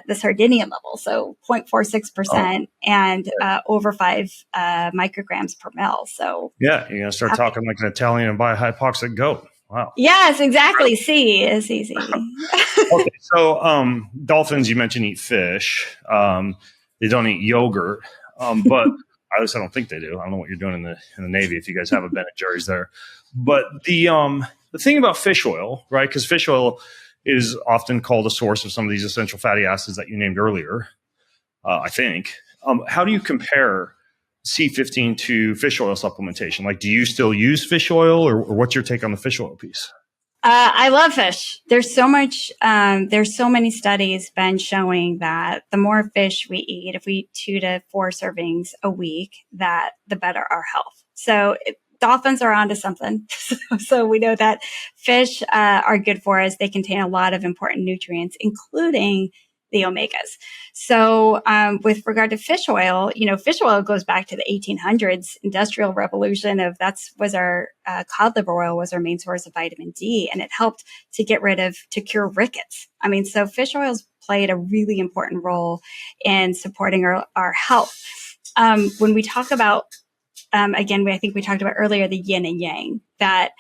the Sardinian level, so 0.46% and over 5 micrograms per mil. So yeah, you're gonna start talking like an Italian and buy a hypoxic goat. Wow. Yes, exactly. C is easy. Okay, so dolphins, you mentioned, eat fish. They don't eat yogurt, but at least I don't think they do. I don't know what you're doing in the Navy if you guys have a Ben and Jerry's there. But the thing about fish oil, right? Because fish oil is often called a source of some of these essential fatty acids that you named earlier, I think. How do you compare C15 to fish oil supplementation? Like, do you still use fish oil, or what's your take on the fish oil piece? I love fish. There's so many studies been showing that the more fish we eat, if we eat 2 to 4 servings a week, that the better our health. So dolphins are onto something. So we know that fish are good for us. They contain a lot of important nutrients, including the omegas. So with regard to fish oil, fish oil goes back to the 1800s industrial revolution of was our cod liver oil was our main source of vitamin D, and it helped to cure rickets. I mean, so fish oils played a really important role in supporting our health. When we talk about, again, I think we talked about earlier, the yin and yang, that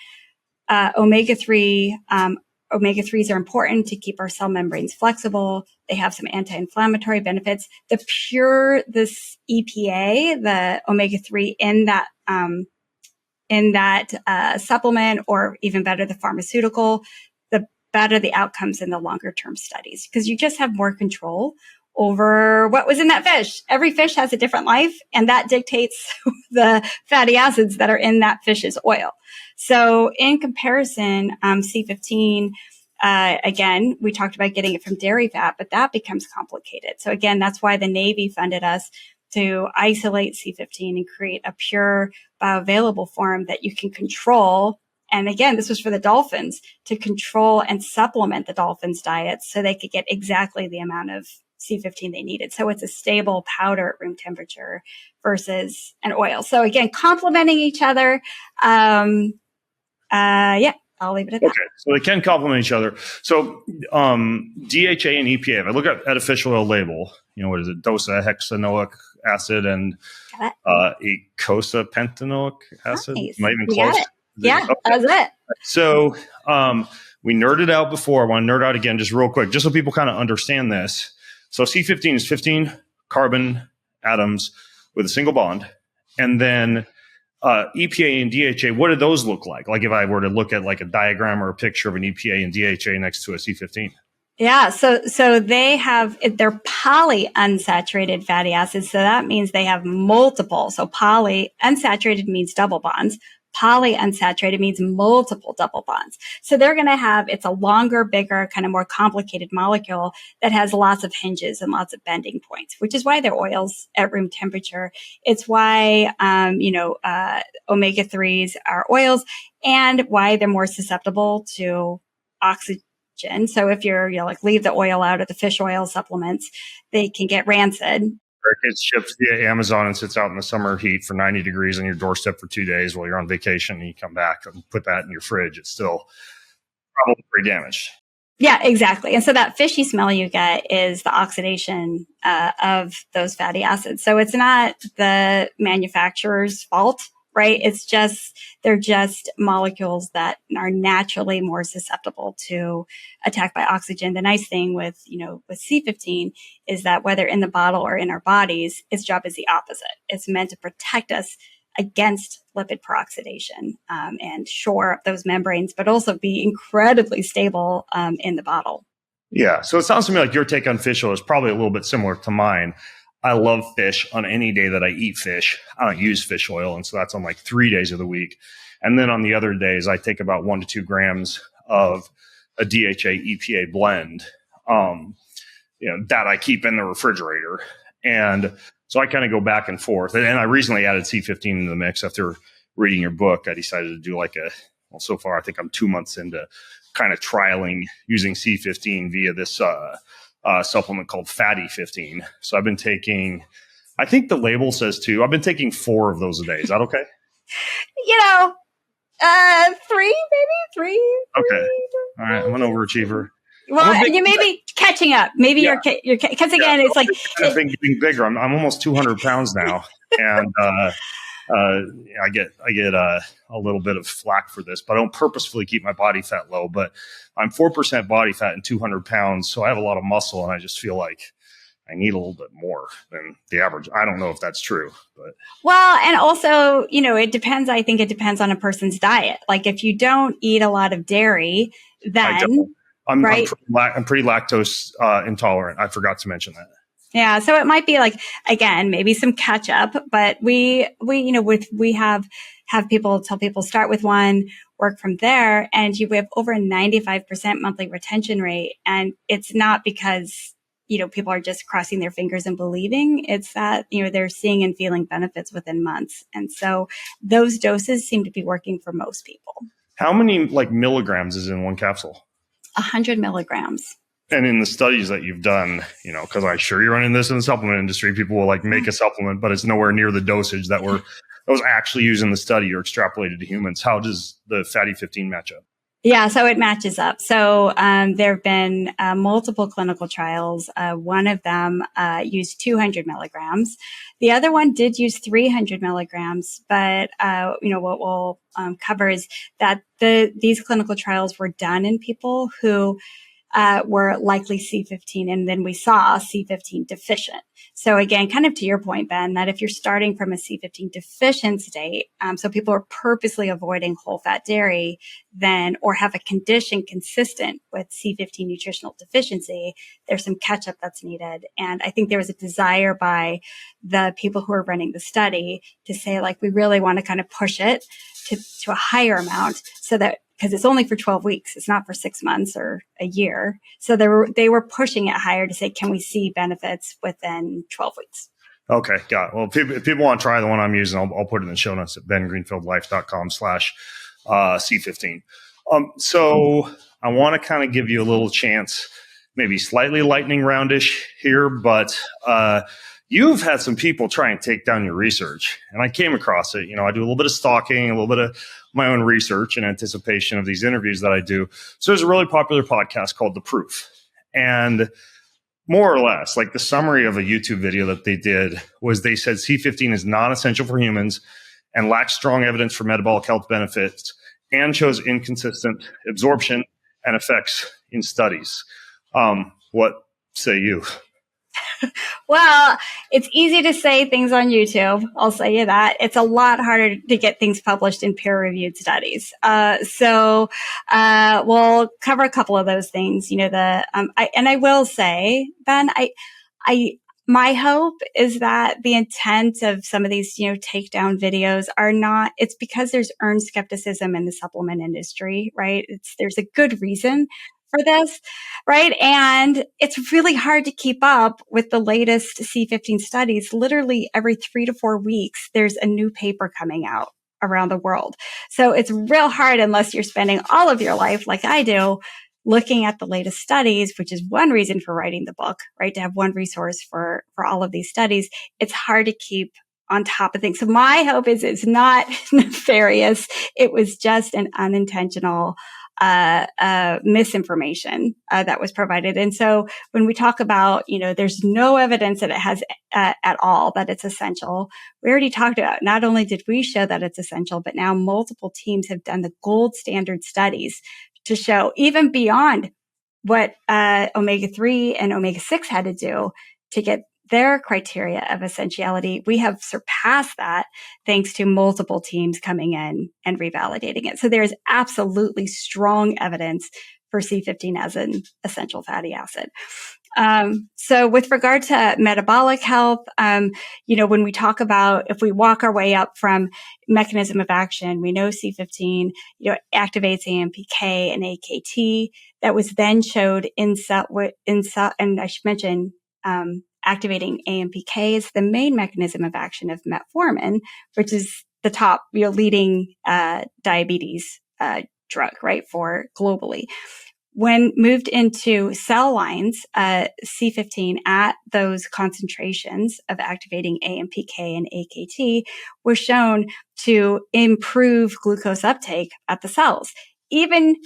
omega-3 Omega-3s are important to keep our cell membranes flexible. They have some anti-inflammatory benefits. This EPA, the omega-3 in that supplement, or even better, the pharmaceutical, the better the outcomes in the longer term studies, because you just have more control over what was in that fish. Every fish has a different life, and that dictates the fatty acids that are in that fish's oil. So in comparison, C15, again, we talked about getting it from dairy fat, but that becomes complicated. So again, that's why the Navy funded us to isolate C15 and create a pure bioavailable form that you can control. And again, this was for the dolphins, to control and supplement the dolphins' diets so they could get exactly the amount of C15 they needed. So it's a stable powder at room temperature versus an oil. So again, complementing each other. I'll leave it at that. Okay, so they can complement each other. So DHA and EPA, if I look at a fish oil label, what is it? Docosahexaenoic acid and eicosapentaenoic acid. Nice. Am I even You close? got it. Yeah, okay. That's it. So we nerded out before. I want to nerd out again just real quick, just so people kind of understand this. So C15 is 15 carbon atoms with a single bond. And then EPA and DHA, what do those look like? Like if I were to look at like a diagram or a picture of an EPA and DHA next to a C15. Yeah. So they're polyunsaturated fatty acids. So that means they have multiple. So polyunsaturated means double bonds. Polyunsaturated means multiple double bonds. So they're going to it's a longer, bigger, kind of more complicated molecule that has lots of hinges and lots of bending points, which is why they're oils at room temperature. It's why, omega-3s are oils, and why they're more susceptible to oxygen. So if you're, leave the oil out of the fish oil supplements, they can get rancid. It gets shipped via Amazon and sits out in the summer heat for 90 degrees on your doorstep for 2 days while you're on vacation, and you come back and put that in your fridge. It's still probably pretty damaged. Yeah, exactly. And so that fishy smell you get is the oxidation of those fatty acids. So it's not the manufacturer's fault, right? They're just molecules that are naturally more susceptible to attack by oxygen. The nice thing with C15 is that whether in the bottle or in our bodies, its job is the opposite. It's meant to protect us against lipid peroxidation and shore up those membranes, but also be incredibly stable in the bottle. Yeah. So it sounds to me like your take on fish oil is probably a little bit similar to mine. I love fish. On any day that I eat fish, I don't use fish oil. And so that's on like 3 days of the week. And then on the other days, I take about 1 to 2 grams of a DHA EPA blend that I keep in the refrigerator. And so I kind of go back and forth. And I recently added C15 into the mix after reading your book. I decided to do so far I think I'm 2 months into kind of trialing using C15 via this supplement called Fatty 15. So I've been taking, I think the label says 2. I've been taking 4 of those a day. Is that okay? 3, maybe 3. Okay. All right. I'm an overachiever. Well, you may be catching up. Maybe you're because again, it's like I've been getting bigger. I'm almost 200 pounds now, and I get a little bit of flack for this, but I don't purposefully keep my body fat low. But I'm 4% body fat and 200 pounds, so I have a lot of muscle, and I just feel like I need a little bit more than the average. I don't know if that's true, but well, and also, it depends. I think it depends on a person's diet. Like if you don't eat a lot of dairy, then I'm pretty lactose intolerant. I forgot to mention that. Yeah. So it might be like, again, maybe some catch up, but we have people tell people start with 1, work from there, and we have over a 95% monthly retention rate. And it's not because, people are just crossing their fingers and believing. It's that, they're seeing and feeling benefits within months. And so those doses seem to be working for most people. How many milligrams is in one capsule? 100 milligrams. And in the studies that you've done, because I'm sure you're running this in the supplement industry, people will like make a supplement, but it's nowhere near the dosage that was actually used in the study or extrapolated to humans. How does the fatty 15 match up? Yeah, so it matches up. So there have been multiple clinical trials. One of them used 200 milligrams. The other one did use 300 milligrams. But what we'll cover is that these clinical trials were done in people who were likely C15, and then we saw C15 deficient. So again, kind of to your point, Ben, that if you're starting from a C15 deficient state, so people are purposely avoiding whole fat dairy, then, or have a condition consistent with C15 nutritional deficiency, there's some catch up that's needed. And I think there was a desire by the people who are running the study to say, like, we really want to kind of push it to a higher amount so that, because it's only for 12 weeks. It's not for 6 months or a year. So they were pushing it higher to say, can we see benefits within 12 weeks? Okay, got it. Well, if people want to try the one I'm using, I'll put it in the show notes at bengreenfieldlife.com/C15. So I want to kind of give you a little chance, maybe slightly lightning roundish here, but you've had some people try and take down your research, and I came across it. I do a little bit of stalking, a little bit of my own research in anticipation of these interviews that I do. So there's a really popular podcast called The Proof. And more or less, like the summary of a YouTube video that they did was they said C15 is not essential for humans and lacks strong evidence for metabolic health benefits and shows inconsistent absorption and effects in studies. What say you? Well, it's easy to say things on YouTube. I'll say you that. It's a lot harder to get things published in peer-reviewed studies. So we'll cover a couple of those things. I will say, Ben, my hope is that the intent of some of these, takedown videos are not, it's because there's earned skepticism in the supplement industry, right? There's a good reason for this, right? And it's really hard to keep up with the latest C15 studies. Literally every 3 to 4 weeks, there's a new paper coming out around the world. So it's real hard unless you're spending all of your life, like I do, looking at the latest studies, which is one reason for writing the book, right? To have one resource for all of these studies. It's hard to keep on top of things. So my hope is it's not nefarious. It was just an unintentional misinformation that was provided. And so when we talk about, there's no evidence that it has at all that it's essential. We already talked about, not only did we show that it's essential, but now multiple teams have done the gold standard studies to show even beyond what omega-3 and omega-6 had to do to get their criteria of essentiality. We have surpassed that thanks to multiple teams coming in and revalidating it. So there is absolutely strong evidence for C15 as an essential fatty acid. So with regard to metabolic health, when we talk about, if we walk our way up from mechanism of action, we know C15, activates AMPK and AKT. That was then showed in and I should mention, activating AMPK is the main mechanism of action of metformin, which is the top, leading diabetes drug, right, for globally. When moved into cell lines, C15 at those concentrations of activating AMPK and AKT was shown to improve glucose uptake at the cells. Even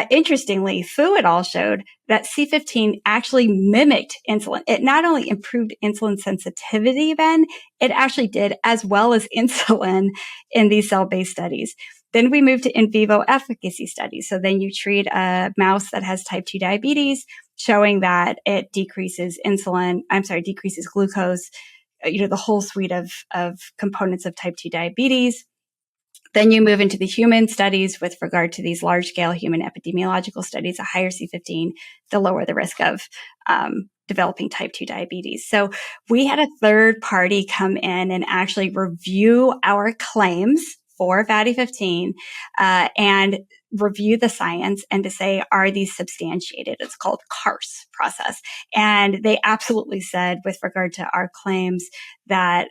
interestingly, Fu et al. Showed that C15 actually mimicked insulin. It not only improved insulin sensitivity, Ben, it actually did as well as insulin in these cell-based studies. Then we move to in vivo efficacy studies. So then you treat a mouse that has type 2 diabetes, showing that it decreases glucose, the whole suite of components of type 2 diabetes. Then you move into the human studies with regard to these large-scale human epidemiological studies. A higher C15, the lower the risk of developing type 2 diabetes. So we had a third party come in and actually review our claims for fatty 15 and review the science and to say, are these substantiated? It's called CARS process. And they absolutely said, with regard to our claims, that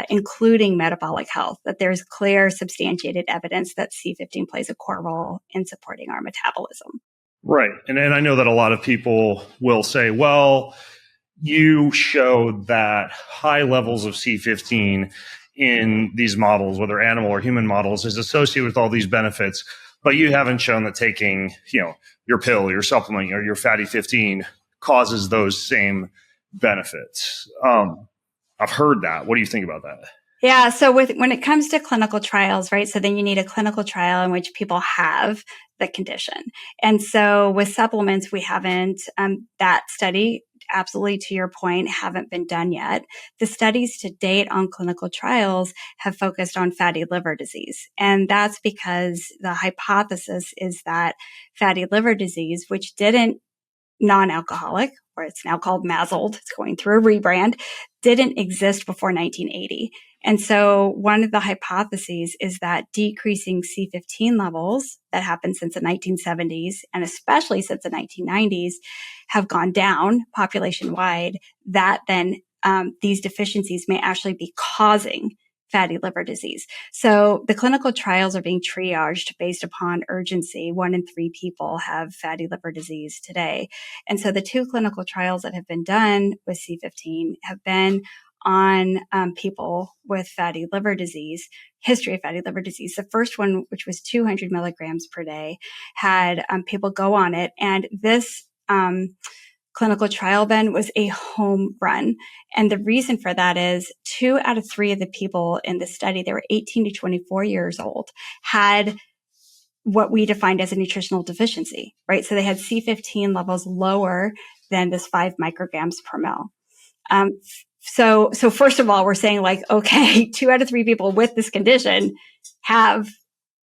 including metabolic health, that there's clear substantiated evidence that C15 plays a core role in supporting our metabolism. Right. And I know that a lot of people will say, well, you showed that high levels of C15 in these models, whether animal or human models, is associated with all these benefits, but you haven't shown that taking, your pill, your supplement, or your fatty 15 causes those same benefits. I've heard that. What do you think about that? Yeah. So when it comes to clinical trials, right? So then you need a clinical trial in which people have the condition. And so with supplements, we haven't, that study, absolutely to your point, haven't been done yet. The studies to date on clinical trials have focused on fatty liver disease. And that's because the hypothesis is that fatty liver disease, which didn't non-alcoholic, or it's now called Mazold, it's going through a rebrand, didn't exist before 1980. And so one of the hypotheses is that decreasing C15 levels that happened since the 1970s, and especially since the 1990s, have gone down population wide, that then these deficiencies may actually be causing fatty liver disease. So the clinical trials are being triaged based upon urgency. 1 in 3 people have fatty liver disease today. And so the 2 clinical trials that have been done with C15 have been on people with fatty liver disease, history of fatty liver disease. The first one, which was 200 milligrams per day, had people go on it. And this clinical trial, Ben, was a home run. And the reason for that is 2 out of 3 of the people in the study, they were 18 to 24 years old, had what we defined as a nutritional deficiency, right? So they had C15 levels lower than this 5 micrograms per mil. So first of all, we're saying like, okay, 2 out of 3 people with this condition have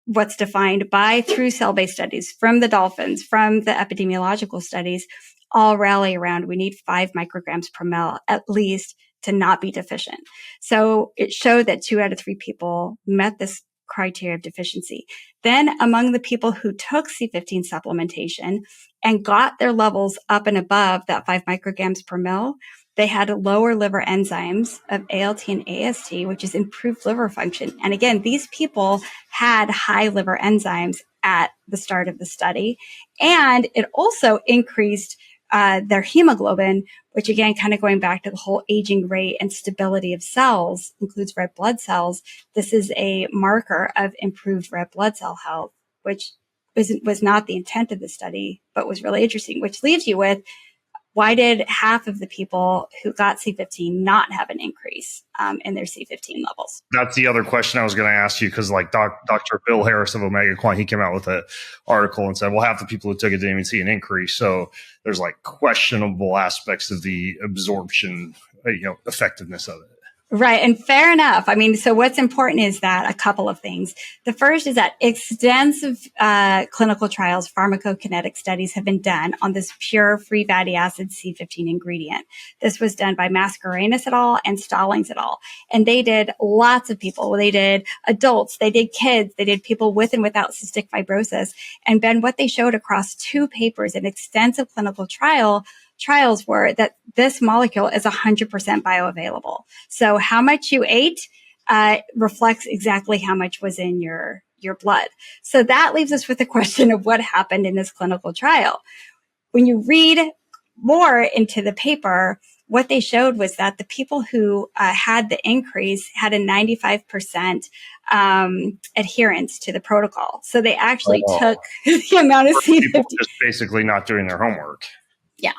what's defined by through cell-based studies from the dolphins, from the epidemiological studies, all rally around we need 5 micrograms per mil at least to not be deficient. So it showed that 2 out of 3 people met this criteria of deficiency. Then among the people who took C15 supplementation and got their levels up and above that 5 micrograms per mil, they had lower liver enzymes of ALT and AST, which is improved liver function. And again, these people had high liver enzymes at the start of the study. And it also increased their hemoglobin, which again, kind of going back to the whole aging rate and stability of cells, includes red blood cells. This is a marker of improved red blood cell health, which was not the intent of the study, but was really interesting, which leaves you with, why did half of the people who got C15 not have an increase in their C15 levels? That's the other question I was going to ask you, because like Dr. Bill Harris of Omega Quant, he came out with an article and said, well, half the people who took it didn't even see an increase. So there's like questionable aspects of the absorption, effectiveness of it. Right. And fair enough. I mean, so what's important is that a couple of things. The first is that extensive clinical trials, pharmacokinetic studies have been done on this pure free fatty acid C15 ingredient. This was done by Mascarenhas et al. And Stallings et al. And they did lots of people. They did adults, they did kids, they did people with and without cystic fibrosis. And Ben, what they showed across 2 papers in extensive clinical trials were that this molecule is 100% bioavailable. So how much you ate reflects exactly how much was in your blood. So that leaves us with the question of what happened in this clinical trial. When you read more into the paper, what they showed was that the people who had the increase had a 95% adherence to the protocol. So they actually took the amount of C15. People just basically not doing their homework. Yeah.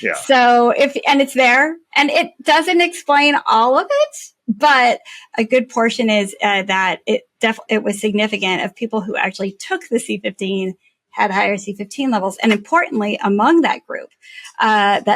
Yeah. So and it's there, and it doesn't explain all of it, but a good portion is that it was significant of people who actually took the C15 had higher C15 levels. And importantly, among that group that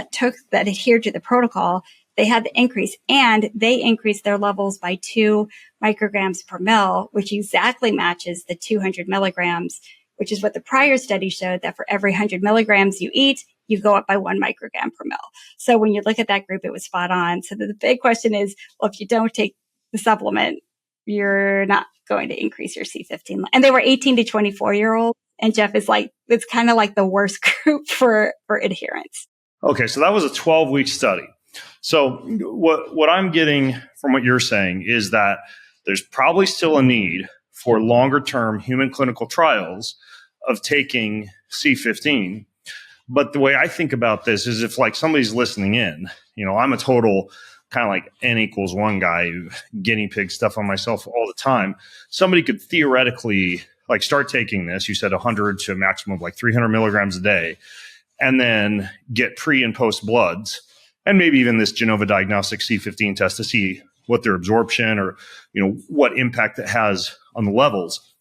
adhered to the protocol, they had the increase, and they increased their levels by 2 micrograms per mil, which exactly matches the 200 milligrams, which is what the prior study showed, that for every 100 milligrams you eat, you go up by 1 microgram per mil. So when you look at that group, it was spot on. So the big question is, well, if you don't take the supplement, you're not going to increase your C15. And they were 18 to 24-year-olds. And Jeff is like, it's kind of like the worst group for adherence. Okay, so that was a 12-week study. So what I'm getting from what you're saying is that there's probably still a need for longer-term human clinical trials of taking C15. But the way I think about this is if like somebody's listening in, I'm a total kind of like N=1 guy, guinea pig stuff on myself all the time. Somebody could theoretically like start taking this, you said 100 to a maximum of like 300 milligrams a day, and then get pre and post bloods, and maybe even this Genova diagnostic C15 test to see what their absorption or, what impact it has on the levels.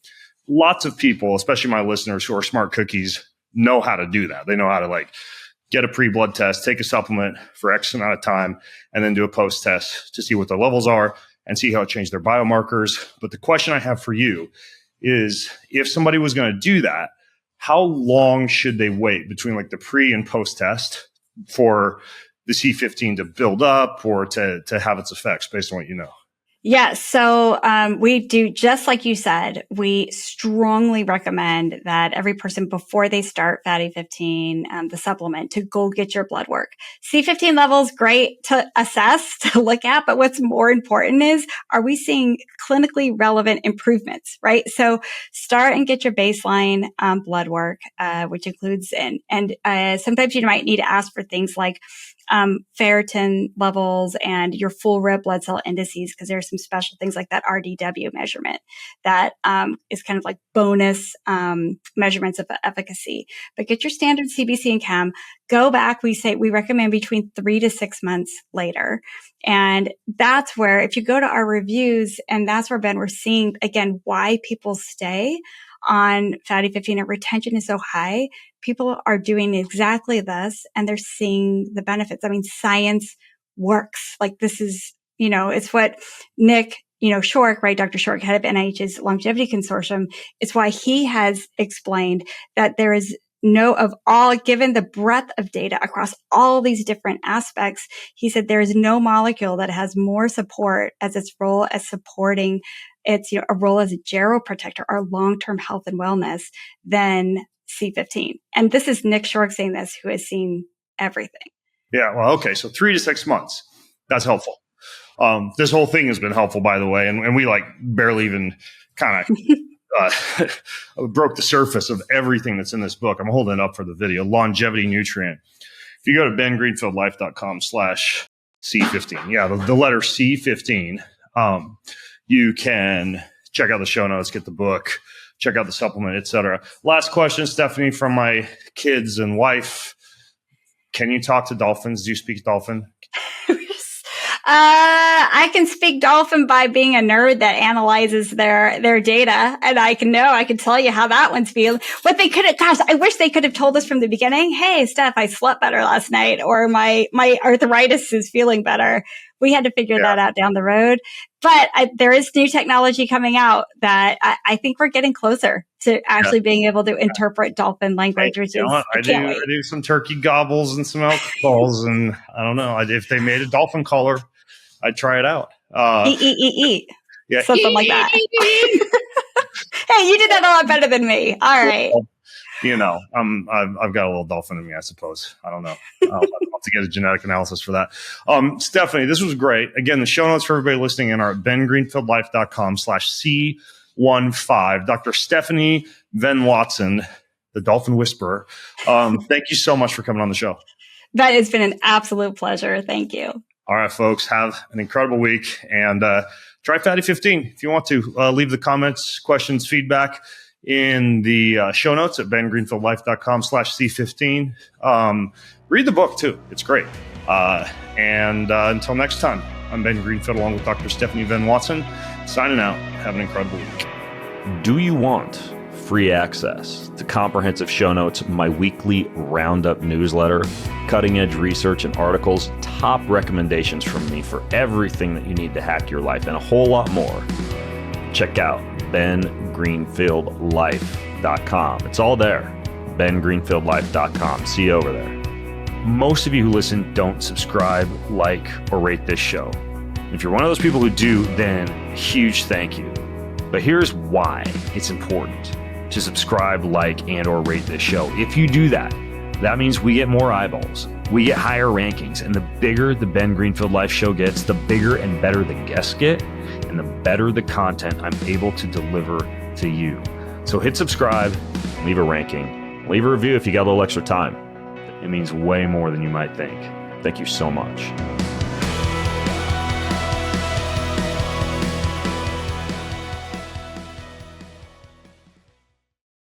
Lots of people, especially my listeners who are smart cookies, know how to do that. They know how to like get a pre-blood test, take a supplement for X amount of time, and then do a post test to see what the levels are and see how it changed their biomarkers. But the question I have for you is, if somebody was going to do that, how long should they wait between like the pre and post test for the C15 to build up or to have its effects based on what you know? Yes. So we do, just like you said, we strongly recommend that every person, before they start Fatty 15, the supplement, to go get your blood work. C15 levels, great to assess, to look at, but what's more important is, are we seeing clinically relevant improvements, right? So start and get your baseline blood work, which includes, and sometimes you might need to ask for things like ferritin levels and your full red blood cell indices, because there's some special things like that RDW measurement that is kind of like bonus measurements of efficacy. But get your standard CBC and chem. Go back. We recommend between 3 to 6 months later. And that's where, if you go to our reviews, and that's where, Ben, we're seeing again why people stay on Fatty 15 and retention is so high. People are doing exactly this and they're seeing the benefits. I mean, science works. Like, this is, it's what Nick, Shork, right? Dr. Shork, head of NIH's Longevity Consortium. It's why he has explained that there is given the breadth of data across all these different aspects, he said there is no molecule that has more support as its role as supporting its, a role as a geroprotector, our long-term health and wellness, than C15. And this is Nick Shork saying this, who has seen everything. Yeah. Well, okay. So 3 to 6 months. That's helpful. This whole thing has been helpful, by the way. And we like barely even kind of broke the surface of everything that's in this book. I'm holding it up for the video. Longevity Nutrient. If you go to bengreenfieldlife.com/C15, yeah, the letter C15, you can check out the show notes, get the book, check out the supplement, etc. Last question, Stephanie, from my kids and wife. Can you talk to dolphins? Do you speak dolphin? I can speak dolphin by being a nerd that analyzes their data, and I can tell you how that one's feeling. What they could have, gosh, I wish they could have told us from the beginning. Hey, Steph, I slept better last night, or my arthritis is feeling better. We had to figure that out down the road. But there is new technology coming out that I think we're getting closer to actually being able to interpret dolphin language. Which is, I do some turkey gobbles and some elk calls, and I don't know if they made a dolphin caller, I'd try it out. Eat. Yeah, something like that. Hey, you did that a lot better than me. All right. I've got a little dolphin in me, I suppose. I don't know. I'll have to get a genetic analysis for that. Stephanie, this was great. Again, the show notes for everybody listening in are at bengreenfieldlife.com/C15. Dr. Stephanie Venn-Watson, the Dolphin Whisperer. Thank you so much for coming on the show. That has been an absolute pleasure. Thank you. All right, folks, have an incredible week, and try Fatty 15 if you want to. Leave the comments, questions, feedback in the show notes at bengreenfieldlife.com/C15. Read the book too. It's great. And until next time, I'm Ben Greenfield along with Dr. Stephanie Venn-Watson, signing out. Have an incredible week. Do you want free access to comprehensive show notes, my weekly roundup newsletter, cutting edge research and articles, top recommendations from me for everything that you need to hack your life, and a whole lot more? Check out bengreenfieldlife.com. It's all there. bengreenfieldlife.com. See you over there. Most of you who listen don't subscribe, like, or rate this show. If you're one of those people who do, then huge thank you. But here's why it's important to subscribe, like, and or rate this show. If you do that, that means we get more eyeballs, we get higher rankings, and the bigger the Ben Greenfield Life Show gets, the bigger and better the guests get, and the better the content I'm able to deliver to you. So hit subscribe leave a ranking, leave a review if you got a little extra time. It means way more than you might think. Thank you so much.